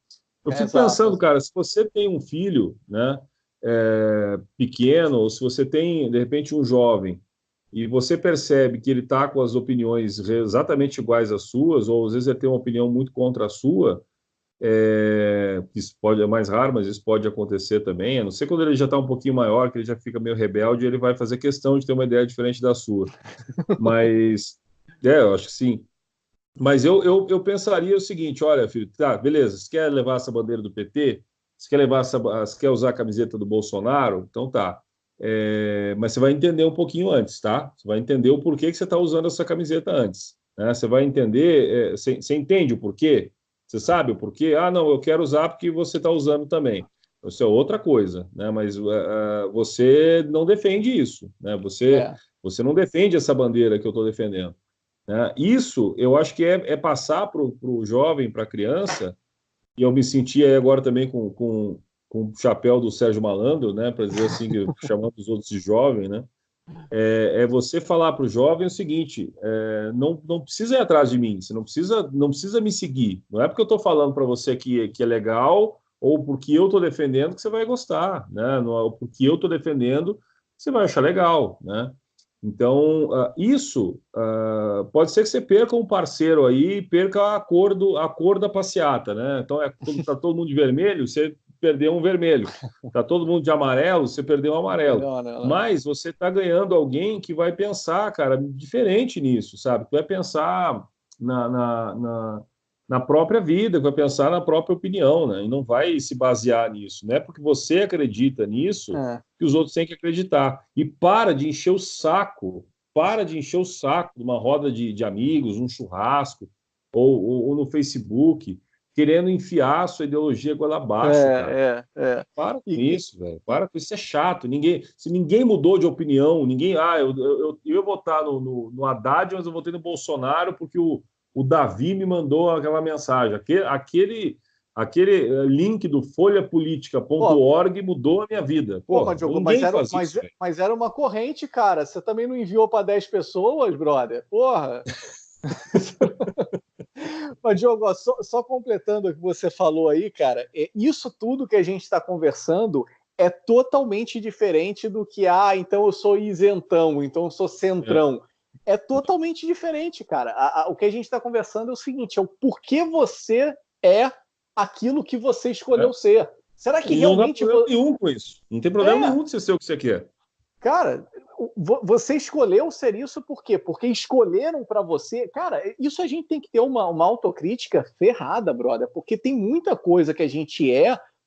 Eu fico pensando, cara, se você tem um filho, né, pequeno, ou se você tem, de repente, um jovem, e você percebe que ele está com as opiniões exatamente iguais às suas, ou às vezes ele tem uma opinião muito contra a sua, isso é mais raro, mas isso pode acontecer também, a não ser quando ele já está um pouquinho maior, que ele já fica meio rebelde, ele vai fazer questão de ter uma ideia diferente da sua. Mas, eu acho que sim. Mas eu pensaria o seguinte, olha, filho, tá, beleza, você quer levar essa bandeira do PT? Você quer usar a camiseta do Bolsonaro? Então tá. Mas você vai entender um pouquinho antes, tá? Você vai entender o porquê que você está usando essa camiseta antes, né? Você vai entender, você entende o porquê? Você sabe o porquê? Ah, não, eu quero usar porque você está usando também. Isso é outra coisa, né? Mas você não defende isso, né? Você não defende essa bandeira que eu estou defendendo, né? Isso, eu acho que é passar para o jovem, para a criança, e eu me senti aí agora também com o chapéu do Sérgio Malandro, né, para dizer assim, chamando os outros de jovem, né, você falar para o jovem o seguinte, não precisa ir atrás de mim, você não precisa me seguir, não é porque eu estou falando para você que é legal, ou porque eu estou defendendo que você vai gostar, né, não é porque eu estou defendendo você vai achar legal, né. Então, isso pode ser que você perca um parceiro aí, perca a cor da passeata, né? Então, quando está todo mundo de vermelho, você perdeu um vermelho. Está todo mundo de amarelo, você perdeu um amarelo. Mas você está ganhando alguém que vai pensar, cara, diferente nisso, sabe? Que vai pensar na própria vida, vai pensar na própria opinião, né? E não vai se basear nisso. Não é porque você acredita nisso que os outros têm que acreditar. E para de encher o saco de uma roda de amigos, um churrasco, ou no Facebook, querendo enfiar a sua ideologia goela abaixo, cara. Para com isso, velho. Para com isso, é chato. Se ninguém mudou de opinião, eu ia votar no Haddad, mas eu votei no Bolsonaro porque o Davi me mandou aquela mensagem. Aquele link do folhapolitica.org mudou a minha vida. Diogo, mas era uma corrente, cara. Você também não enviou para 10 pessoas, brother? Porra! Mas, Diogo, só completando o que você falou aí, cara, isso tudo que a gente está conversando é totalmente diferente do que, então eu sou isentão, então eu sou centrão. É totalmente diferente, cara. O que a gente está conversando é o seguinte, é o porquê você é aquilo que você escolheu ser. Será que realmente... Não tem problema nenhum com isso. Não tem problema nenhum de você ser o que você quer. Cara, você escolheu ser isso por quê? Porque escolheram para você. Cara, isso a gente tem que ter uma autocrítica ferrada, brother, porque tem muita coisa que a gente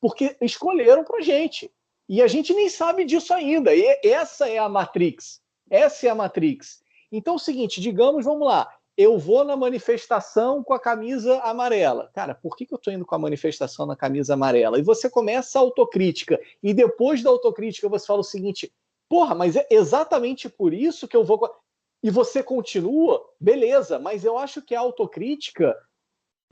porque escolheram pra gente. E a gente nem sabe disso ainda. E essa é a Matrix. Essa é a Matrix. Então é o seguinte, digamos, vamos lá, eu vou na manifestação com a camisa amarela. Cara, por que eu estou indo com a manifestação na camisa amarela? E você começa a autocrítica. E depois da autocrítica você fala o seguinte, porra, mas é exatamente por isso que eu vou... E você continua, beleza, mas eu acho que a autocrítica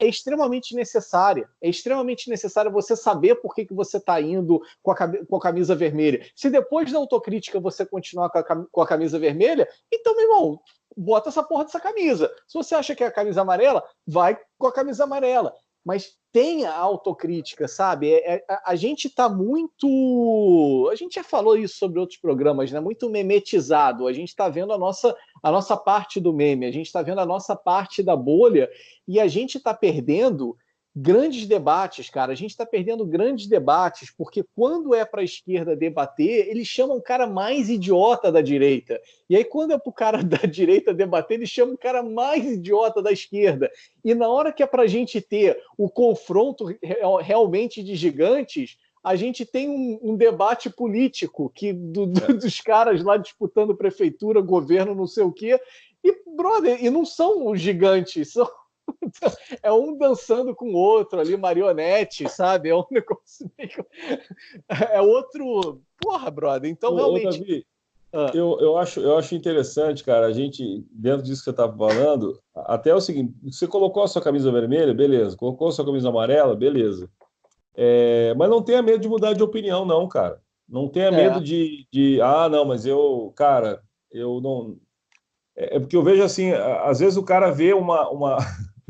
é extremamente necessária. É extremamente necessário você saber por que você está indo com a camisa vermelha. Se depois da autocrítica você continuar com a camisa vermelha, então, meu irmão, bota essa porra dessa camisa. Se você acha que é a camisa amarela, vai com a camisa amarela. Mas tenha autocrítica, sabe? A gente está muito... A gente já falou isso sobre outros programas, né? Muito memetizado. A gente está vendo a nossa parte do meme, a gente está vendo a nossa parte da bolha e a gente está perdendo grandes debates, cara. A gente está perdendo grandes debates porque quando é para a esquerda debater, eles chamam o cara mais idiota da direita. E aí quando é para o cara da direita debater, eles chamam o cara mais idiota da esquerda. E na hora que é para a gente ter o confronto realmente de gigantes, a gente tem um debate político dos caras lá disputando prefeitura, governo, não sei o quê. E, brother, e não são os gigantes, é um dançando com o outro ali, marionete, sabe? É um negócio meio... É outro... Porra, brother, então realmente... Davi, eu acho interessante, cara, a gente, dentro disso que você estava falando, até o seguinte, você colocou a sua camisa vermelha, beleza, colocou a sua camisa amarela, beleza. Mas não tenha medo de mudar de opinião, não, cara. Não tenha medo não, mas cara, eu não... porque eu vejo assim, às vezes o cara vê uma...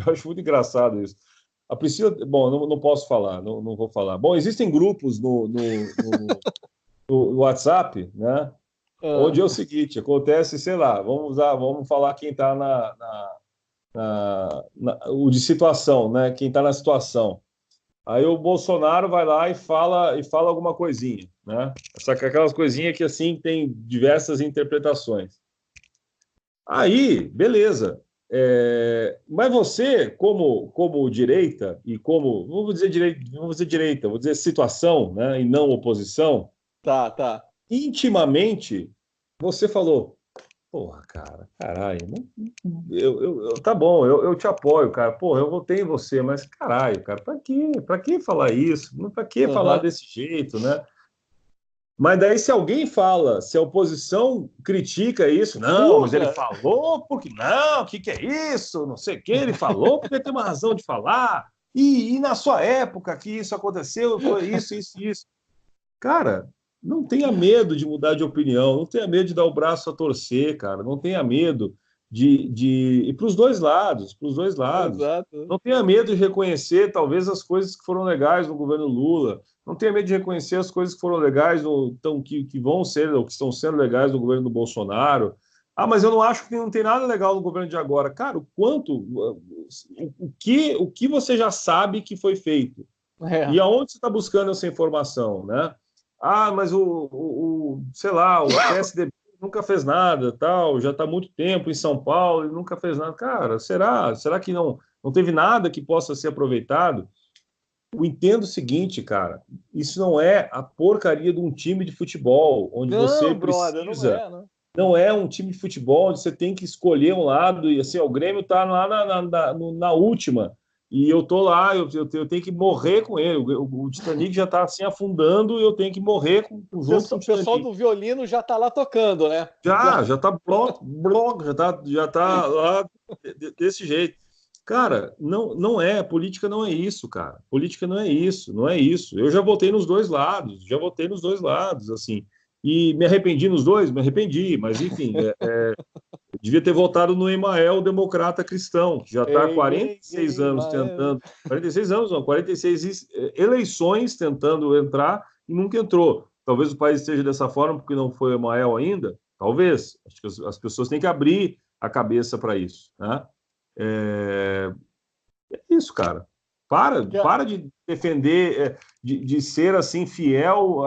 Eu acho muito engraçado isso. A Priscila, bom, não posso falar, não vou falar. Bom, existem grupos no WhatsApp, né? Onde é o seguinte, acontece, sei lá, vamos falar quem está o de situação, né? Quem está na situação. Aí o Bolsonaro vai lá e fala alguma coisinha, né? Aquelas coisinhas que assim tem diversas interpretações. Aí, beleza. Mas você, como direita e como, vou dizer direita, vou dizer situação, né? E não oposição. Tá. Intimamente, você falou, porra, cara, caralho, tá bom, eu te apoio, cara, porra, eu votei em você, mas caralho, cara, pra que falar isso? Pra que falar desse jeito, né? Mas daí se alguém fala, se a oposição critica isso, não, mas ele falou porque não, o que é isso? Não sei o que, ele falou porque tem uma razão de falar, e na sua época que isso aconteceu, foi isso. Cara, não tenha medo de mudar de opinião, não tenha medo de dar o braço a torcer, cara, não tenha medo de ir para os dois lados, Exato. Não tenha medo de reconhecer, talvez, as coisas que foram legais no governo Lula, não tenha medo de reconhecer as coisas que foram legais, que vão ser, ou que estão sendo legais no governo do Bolsonaro. Ah, mas eu não acho que não tem nada legal no governo de agora. Cara, o que você já sabe que foi feito? E aonde você está buscando essa informação, né? Ah, mas sei lá, o PSDB nunca fez nada, tal, já está há muito tempo em São Paulo e nunca fez nada. Cara, será que não teve nada que possa ser aproveitado? Eu entendo o seguinte, cara, isso não é a porcaria de um time de futebol, onde você precisa... Não é um time de futebol onde você tem que escolher um lado e assim, o Grêmio está lá na última e eu tô lá, eu tenho que morrer com ele. O Titanic já está assim afundando e eu tenho que morrer junto com o Titanic. O pessoal do violino já está lá tocando, né? Já está já tá lá desse jeito. Cara, política não é isso, cara. Política não é isso. Eu já votei nos dois lados, assim. E me arrependi nos dois? Me arrependi, mas enfim, devia ter votado no Emael Democrata Cristão, que já está há 46 anos tentando, 46 anos não, 46 eleições tentando entrar e nunca entrou. Talvez o país esteja dessa forma porque não foi o Emael ainda, talvez. Acho que as pessoas têm que abrir a cabeça para isso, né? É isso, cara. Para de defender, de ser assim fiel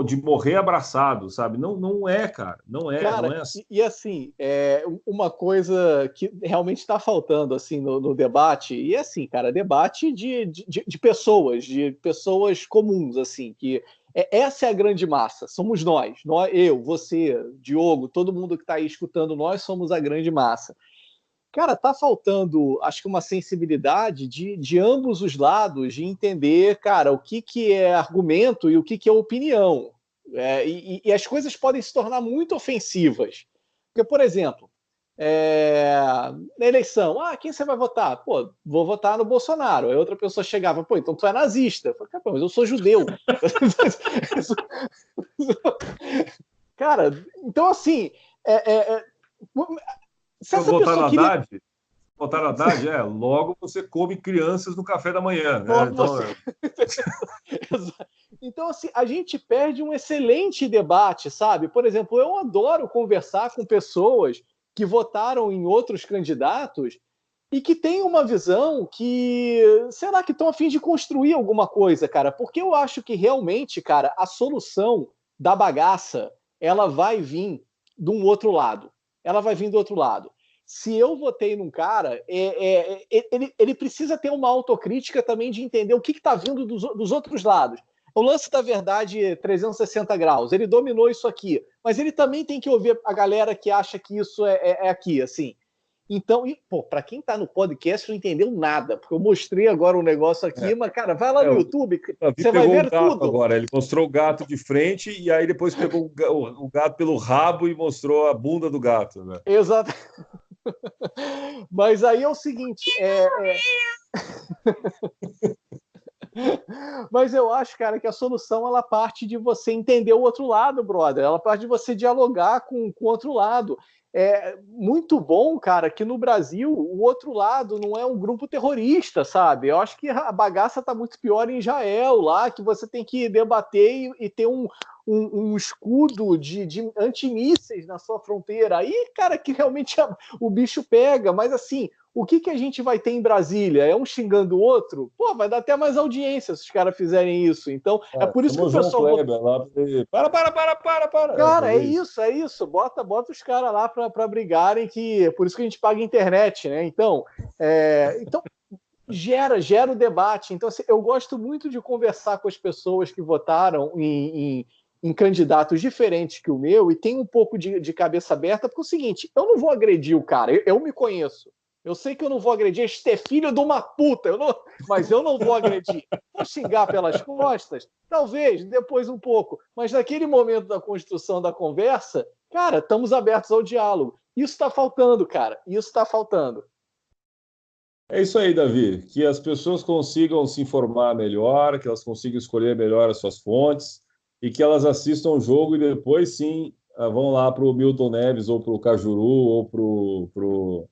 de morrer abraçado, sabe? Não é, cara. Não é assim. E assim, uma coisa que realmente está faltando assim no debate, e assim, cara, debate de pessoas comuns, assim, que Essa é a grande massa, somos nós, eu, você, Diogo, todo mundo que está aí escutando, nós somos a grande massa. Cara, tá faltando, acho que uma sensibilidade de ambos os lados, de entender, cara, o que é argumento e o que é opinião. E as coisas podem se tornar muito ofensivas. Porque, por exemplo, na eleição, quem você vai votar? Pô, vou votar no Bolsonaro. Aí outra pessoa chegava, pô, então tu é nazista. Eu falei, cara, mas eu sou judeu. Cara, então assim, se essa Votar pessoa no queria. Haddad? Votar no Haddad logo você come crianças no café da manhã, né? Logo você. Então, assim, a gente perde um excelente debate, sabe? Por exemplo, eu adoro conversar com pessoas que votaram em outros candidatos e que têm uma visão que, será que estão a fim de construir alguma coisa, cara? Porque eu acho que realmente, cara, a solução da bagaça, ela vai vir de um outro lado. Ela vai vir do outro lado. Se eu votei num cara, ele precisa ter uma autocrítica também de entender o que está vindo dos outros lados. O lance da verdade 360 graus, ele dominou isso aqui, mas ele também tem que ouvir a galera que acha que isso é aqui, assim. Então, para quem está no podcast não entendeu nada, porque eu mostrei agora um negócio aqui, mas, cara, vai lá no YouTube, Davi você vai pegou o ver gato tudo. agora. Ele mostrou o gato de frente e aí depois pegou o gato pelo rabo e mostrou a bunda do gato, né? Exato. Mas aí é o seguinte, Mas eu acho, cara, que a solução ela parte de você entender o outro lado, brother. Ela parte de você dialogar com o outro lado. É muito bom, cara, que no Brasil o outro lado não é um grupo terrorista, sabe? Eu acho que a bagaça tá muito pior em Israel, lá, que você tem que debater e ter um escudo de antimísseis na sua fronteira. Aí, cara, que realmente o bicho pega. Mas assim, o que a gente vai ter em Brasília? É um xingando o outro? Pô, vai dar até mais audiência se os caras fizerem isso. Então, é por isso que Chama o o João pessoal Kleber lá. Para. Cara, é Fazer isso. isso, é isso. Bota os caras lá para brigarem, que é por isso que a gente paga internet, né? Então gera o debate. Então, assim, eu gosto muito de conversar com as pessoas que votaram em candidatos diferentes que o meu e tem um pouco de cabeça aberta, porque é o seguinte, eu não vou agredir o cara, eu me conheço. Eu sei que eu não vou agredir, este é filho de uma puta, mas eu não vou agredir. Vou xingar pelas costas? Talvez, depois um pouco. Mas naquele momento da construção da conversa, cara, estamos abertos ao diálogo. Isso está faltando, cara. Isso está faltando. É isso aí, Davi. Que as pessoas consigam se informar melhor, que elas consigam escolher melhor as suas fontes e que elas assistam o jogo e depois sim vão lá para o Milton Neves ou para o Cajuru ou para o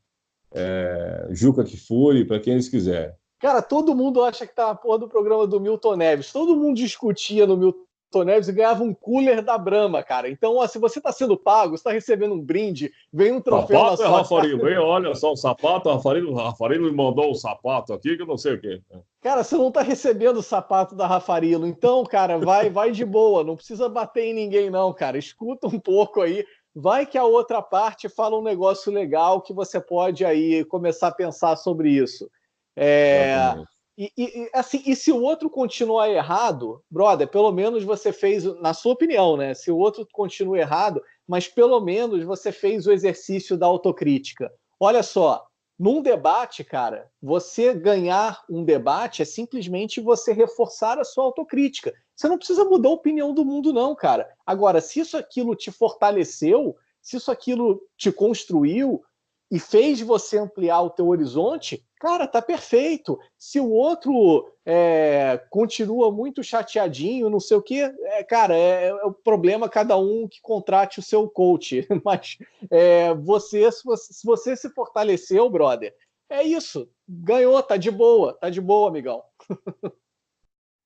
Juca Kfouri, para quem eles quiserem. Cara, todo mundo acha que tá a porra do programa do Milton Neves. Todo mundo discutia no Milton Neves e ganhava um cooler da Brahma, cara. Então, ó, se você tá sendo pago, você tá recebendo um brinde, vem um troféu na Sapato é sua casa. Rafarilo, hein? Olha só o sapato, Rafarilo me mandou um sapato aqui que eu não sei o quê. Cara, você não tá recebendo o sapato da Rafarilo. Então, cara, vai de boa. Não precisa bater em ninguém, não, cara. Escuta um pouco aí. Vai que a outra parte fala um negócio legal que você pode aí começar a pensar sobre isso. Exatamente. Assim, e se o outro continuar errado, brother, pelo menos você fez, na sua opinião, né? Se o outro continua errado, mas pelo menos você fez o exercício da autocrítica. Olha só, num debate, cara, você ganhar um debate é simplesmente você reforçar a sua autocrítica. Você não precisa mudar a opinião do mundo, não, cara. Agora, se isso aquilo te fortaleceu, se isso aquilo te construiu e fez você ampliar o teu horizonte, cara, tá perfeito. Se o outro continua muito chateadinho, não sei o quê, cara, é o problema cada um que contrate o seu coach. Mas se você se fortaleceu, brother, é isso. Ganhou, tá de boa, amigão.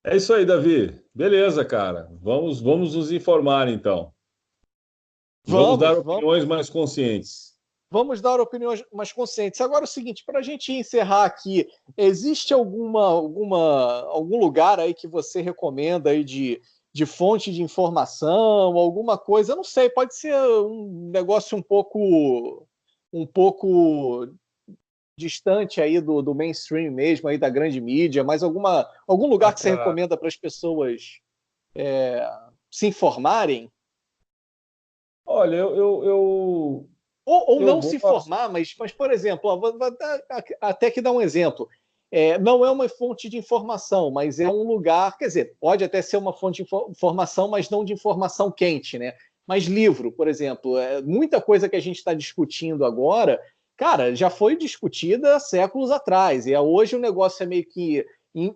É isso aí, Davi. Beleza, cara. Vamos nos informar então. E vamos dar opiniões mais conscientes. Vamos dar opiniões mais conscientes. Agora é o seguinte, para a gente encerrar aqui, existe algum lugar aí que você recomenda aí de fonte de informação, alguma coisa? Eu não sei, pode ser um negócio um pouco distante aí do mainstream mesmo, aí da grande mídia, mas algum lugar que você recomenda para as pessoas se informarem? Olha, Ou eu não vou. se informar, mas por exemplo, ó, vou até que dar um exemplo. Não é uma fonte de informação, mas é um lugar, quer dizer, pode até ser uma fonte de informação, mas não de informação quente, né? Mas livro, por exemplo, muita coisa que a gente está discutindo agora, cara, já foi discutida séculos atrás, e hoje o negócio é meio que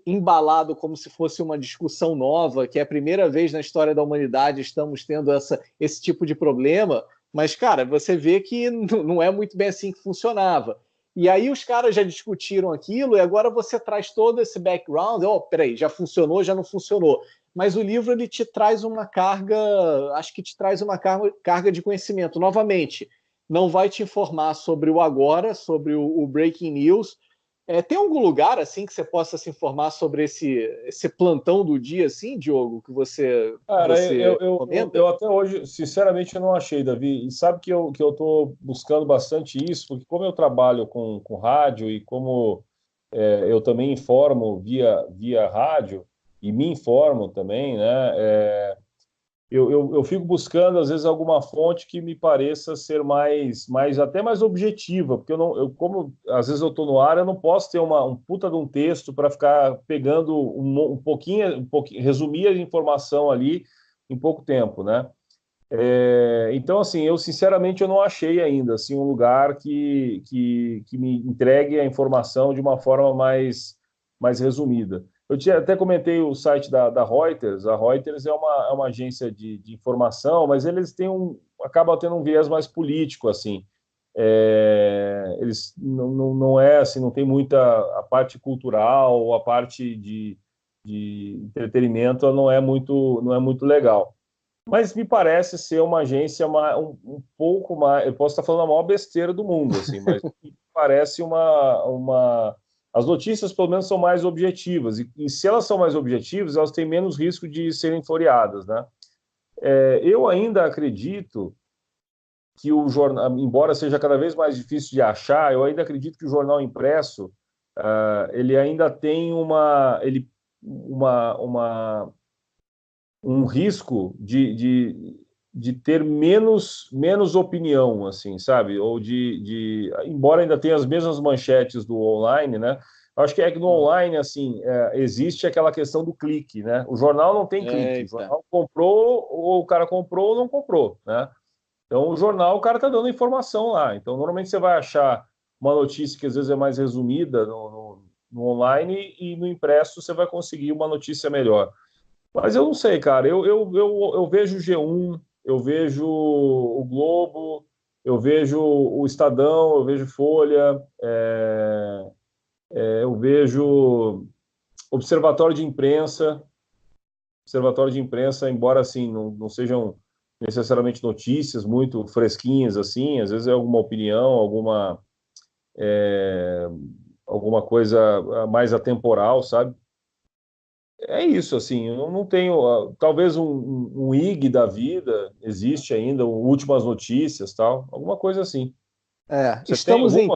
embalado como se fosse uma discussão nova, que é a primeira vez na história da humanidade estamos tendo esse tipo de problema, mas, cara, você vê que não é muito bem assim que funcionava. E aí os caras já discutiram aquilo e agora você traz todo esse background. Peraí, já funcionou, já não funcionou. Mas o livro ele te traz uma carga, acho que te traz uma carga de conhecimento. Novamente, não vai te informar sobre o agora, sobre o breaking news. Tem algum lugar assim que você possa se informar sobre esse plantão do dia, assim, Diogo, que Cara, comenta? eu até hoje, sinceramente, eu não achei, Davi. E sabe que eu estou buscando bastante isso, porque como eu trabalho com rádio e como eu também informo via rádio e me informo também, né? Eu fico buscando, às vezes, alguma fonte que me pareça ser até mais objetiva, porque como às vezes eu estou no ar, eu não posso ter um puta de um texto para ficar pegando um pouquinho, resumir a informação ali em pouco tempo, né? Então, assim, eu sinceramente eu não achei ainda assim, um lugar que me entregue a informação de uma forma mais resumida. Até comentei o site da Reuters. A Reuters é uma agência de informação, mas eles acabam tendo um viés mais político, assim. Eles não é assim, não tem muita a parte cultural, a parte de entretenimento, ela não é muito legal. Mas me parece ser uma agência um pouco mais. Eu posso estar falando a maior besteira do mundo, assim, mas me parece as notícias, pelo menos, são mais objetivas. E se elas são mais objetivas, elas têm menos risco de serem floreadas, né? Eu ainda acredito que o jornal, embora seja cada vez mais difícil de achar, eu ainda acredito que o jornal impresso, ele ainda tem um risco de ter menos opinião, assim, sabe? Ou embora ainda tenha as mesmas manchetes do online, né? Acho que no online, assim, existe aquela questão do clique, né? O jornal não tem clique. O Eita. jornal comprou, ou o cara comprou ou não comprou, né? Então, o jornal, o cara tá dando informação lá. Então, normalmente você vai achar uma notícia que às vezes é mais resumida no online e no impresso você vai conseguir uma notícia melhor. Mas eu não sei, cara. Eu vejo o G1, eu vejo o Globo, eu vejo o Estadão, eu vejo Folha, eu vejo Observatório de Imprensa. Observatório de Imprensa, embora assim não sejam necessariamente notícias muito fresquinhas assim, às vezes é alguma opinião, alguma coisa mais atemporal, sabe? É isso, assim, eu não tenho, talvez um IG da vida existe ainda, últimas notícias, tal, alguma coisa assim. Você tem Estamos alguma?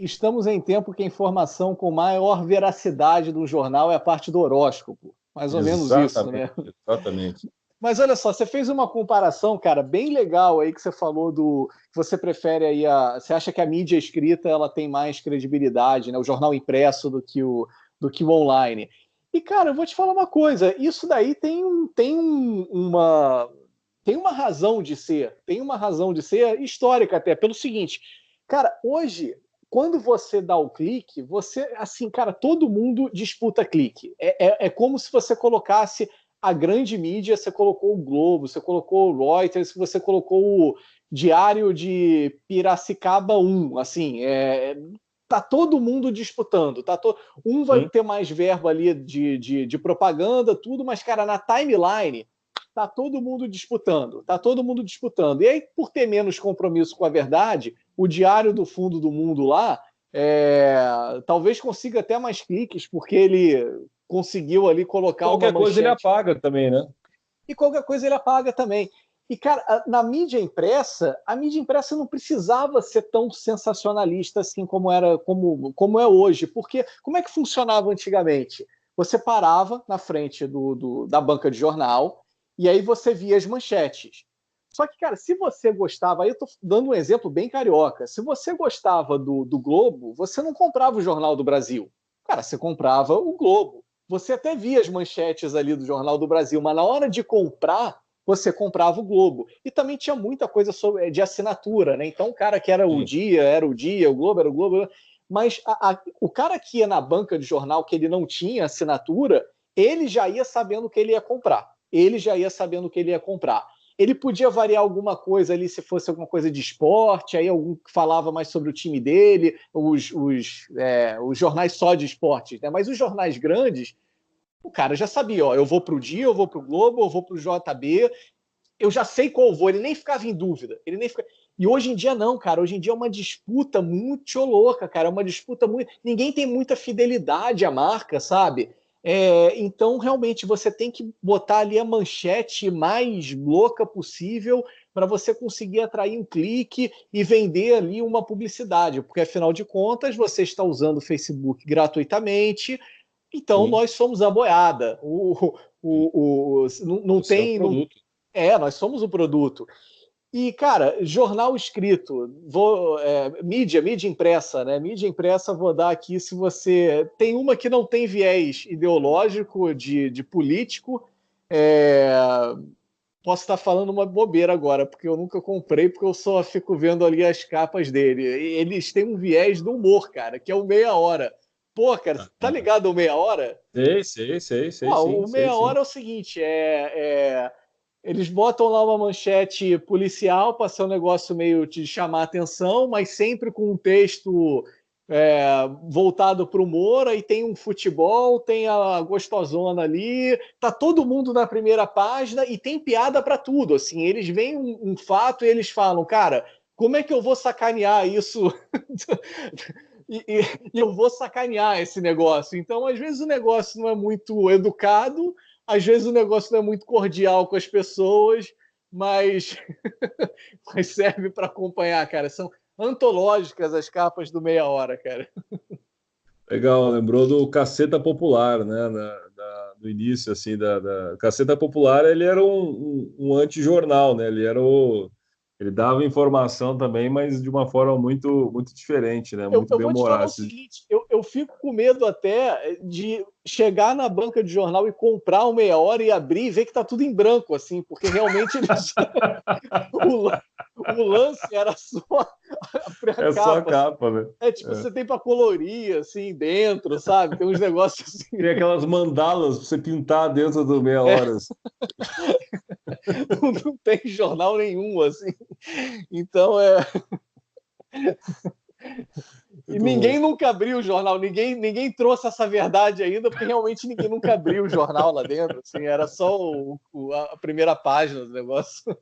estamos em tempo que a informação com maior veracidade do jornal é a parte do horóscopo. Mais ou menos isso, Exatamente, né? exatamente. Mas olha só, você fez uma comparação, cara, bem legal aí que você falou que você prefere aí você acha que a mídia escrita ela tem mais credibilidade, né, o jornal impresso do que o online. E cara, eu vou te falar uma coisa, isso daí tem uma razão de ser, tem uma razão de ser histórica até, pelo seguinte, cara, hoje quando você dá o clique, assim, cara, todo mundo disputa clique. É como se você colocasse a grande mídia, você colocou o Globo, você colocou o Reuters, você colocou o Diário de Piracicaba 1, assim, tá todo mundo disputando, um vai Sim, ter mais verba ali de propaganda, tudo, mas, cara, na timeline tá todo mundo disputando, tá todo mundo disputando. E aí, por ter menos compromisso com a verdade, o Diário do Fundo do Mundo lá, talvez consiga até mais cliques, porque ele conseguiu ali colocar uma qualquer coisa ele manchete. apaga também, né? E qualquer coisa ele apaga também. E, cara, a mídia impressa não precisava ser tão sensacionalista assim como é hoje. Porque como é que funcionava antigamente? você parava na frente da banca de jornal e aí você via as manchetes. Só que, cara, se você gostava, aí eu tô dando um exemplo bem carioca, se você gostava do Globo, você não comprava o Jornal do Brasil. Cara, você comprava o Globo. Você até via as manchetes ali do Jornal do Brasil, mas na hora de comprar, você comprava o Globo. E também tinha muita coisa de assinatura, né? Então, o cara que era o Dia, o Globo era o Globo. Mas o cara que ia na banca de jornal que ele não tinha assinatura, ele já ia sabendo o que ele ia comprar. Ele já ia sabendo o que ele ia comprar. Ele podia variar alguma coisa ali, se fosse alguma coisa de esporte, aí algum que falava mais sobre o time dele, os jornais só de esportes, né? Mas os jornais grandes, o cara já sabia, ó, eu vou para o Dia, eu vou para o Globo, eu vou para o JB, eu já sei qual vou, ele nem ficava em dúvida. E hoje em dia não, cara, hoje em dia é uma disputa muito louca, cara, é uma disputa muito... Ninguém tem muita fidelidade à marca, sabe? Então, realmente, você tem que botar ali a manchete mais louca possível para você conseguir atrair um clique e vender ali uma publicidade, porque, afinal de contas, você está usando o Facebook gratuitamente, então Sim. nós somos a boiada. Não Você é o tem... Não, produto. nós somos o produto. E, cara, jornal escrito, mídia impressa, né? Mídia impressa, vou dar aqui, se você... Tem uma que não tem viés ideológico, de político. Posso estar falando uma bobeira agora, porque eu nunca comprei, porque eu só fico vendo ali as capas dele. Eles têm um viés do humor, cara, que é o Meia Hora. Pô, cara, tá ligado ao Meia Hora? Sei, Pô, sim, o sei Meia sim. Hora é o seguinte, eles botam lá uma manchete policial para ser um negócio meio de chamar atenção, mas sempre com um texto voltado para o humor, aí tem um futebol, tem a gostosona ali, tá todo mundo na primeira página e tem piada para tudo. Assim, eles veem um fato e eles falam, cara, como é que eu vou sacanear isso? e eu vou sacanear esse negócio. Então, às vezes, o negócio não é muito educado, às vezes o negócio não é muito cordial com as pessoas, mas, mas serve para acompanhar, cara. São antológicas as capas do Meia Hora, cara. Legal, lembrou do Caceta Popular, né? Do início, assim, Caceta Popular, ele era um antijornal, né? Ele dava informação também, mas de uma forma muito, muito diferente, né? Muito Eu bem vou te falar o humorada. seguinte, eu fico com medo até de chegar na banca de jornal e comprar o Meia Hora e abrir e ver que tá tudo em branco, assim, porque realmente eles... o, o lance era só a É só a capa, assim. capa, né? Tipo, você tem para colorir, assim, dentro, sabe? Tem uns negócios assim. Tem aquelas mandalas para você pintar dentro do Meia É, Hora. não tem jornal nenhum, assim. Então, E Muito ninguém bom. nunca abriu o jornal, ninguém trouxe essa verdade ainda, porque realmente ninguém nunca abriu o jornal lá dentro, assim, era só a primeira página do negócio.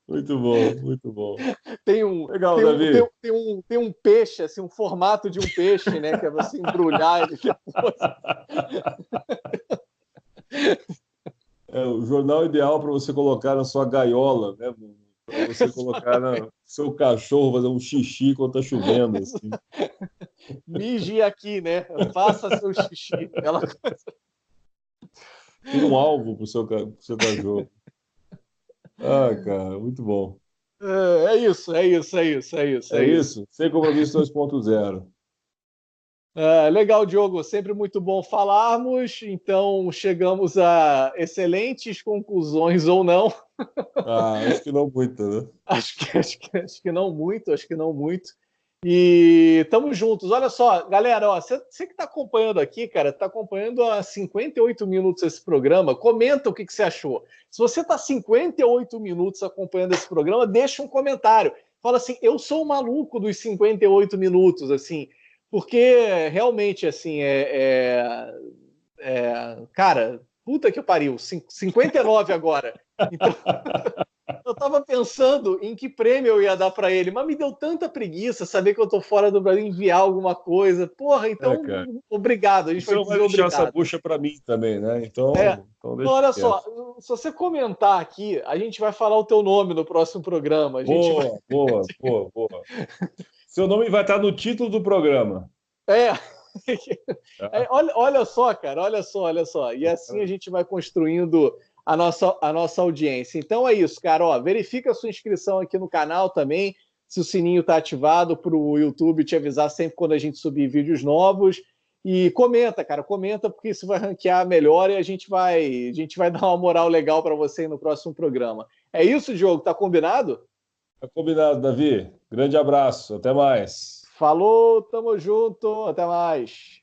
Muito bom, muito bom. Tem um, Legal, tem um, tem Davi. um, tem um, tem um peixe, assim, um formato de um peixe, né, que é você embrulhar ele depois. O jornal ideal para você colocar na sua gaiola, né? Para você colocar no seu cachorro fazer um xixi quando está chovendo, assim. Mije aqui, né? Faça seu xixi. Tem um alvo para o seu cachorro. Ah, cara, muito bom. É isso, é isso, é isso, é isso, É é isso. isso. Sem compromisso 2.0. Legal, Diogo, sempre muito bom falarmos. Então, chegamos a excelentes conclusões ou não. Ah, acho que não muito, né? Acho que não muito, acho que não muito. E estamos juntos. Olha só, galera, ó, você que está acompanhando aqui, cara, está acompanhando há 58 minutos esse programa, comenta o que você achou. Se você está 58 minutos acompanhando esse programa, deixa um comentário. Fala assim, eu sou o maluco dos 58 minutos, assim, porque realmente, assim, cara, puta que pariu, 59 agora. Então, eu tava pensando em que prêmio eu ia dar para ele, mas me deu tanta preguiça saber que eu tô fora do Brasil, enviar alguma coisa. Porra, Cara. então, obrigado. A gente Você vai não vai dizer deixar essa obrigado. bucha para mim também, né? É. Então Então, deixa olha quieto. só, se você comentar aqui, a gente vai falar o teu nome no próximo programa. A gente vai... Boa. Seu nome vai estar no título do programa. É. Olha só, cara, olha só. E assim a gente vai construindo a nossa audiência. Então é isso, cara. Ó, verifica a sua inscrição aqui no canal também, se o sininho está ativado para o YouTube te avisar sempre quando a gente subir vídeos novos. E comenta, cara, comenta, porque isso vai ranquear melhor e a gente vai dar uma moral legal para você no próximo programa. É isso, Diogo? Tá combinado? Tá combinado, Davi. Grande abraço, até mais. Falou, tamo junto, até mais.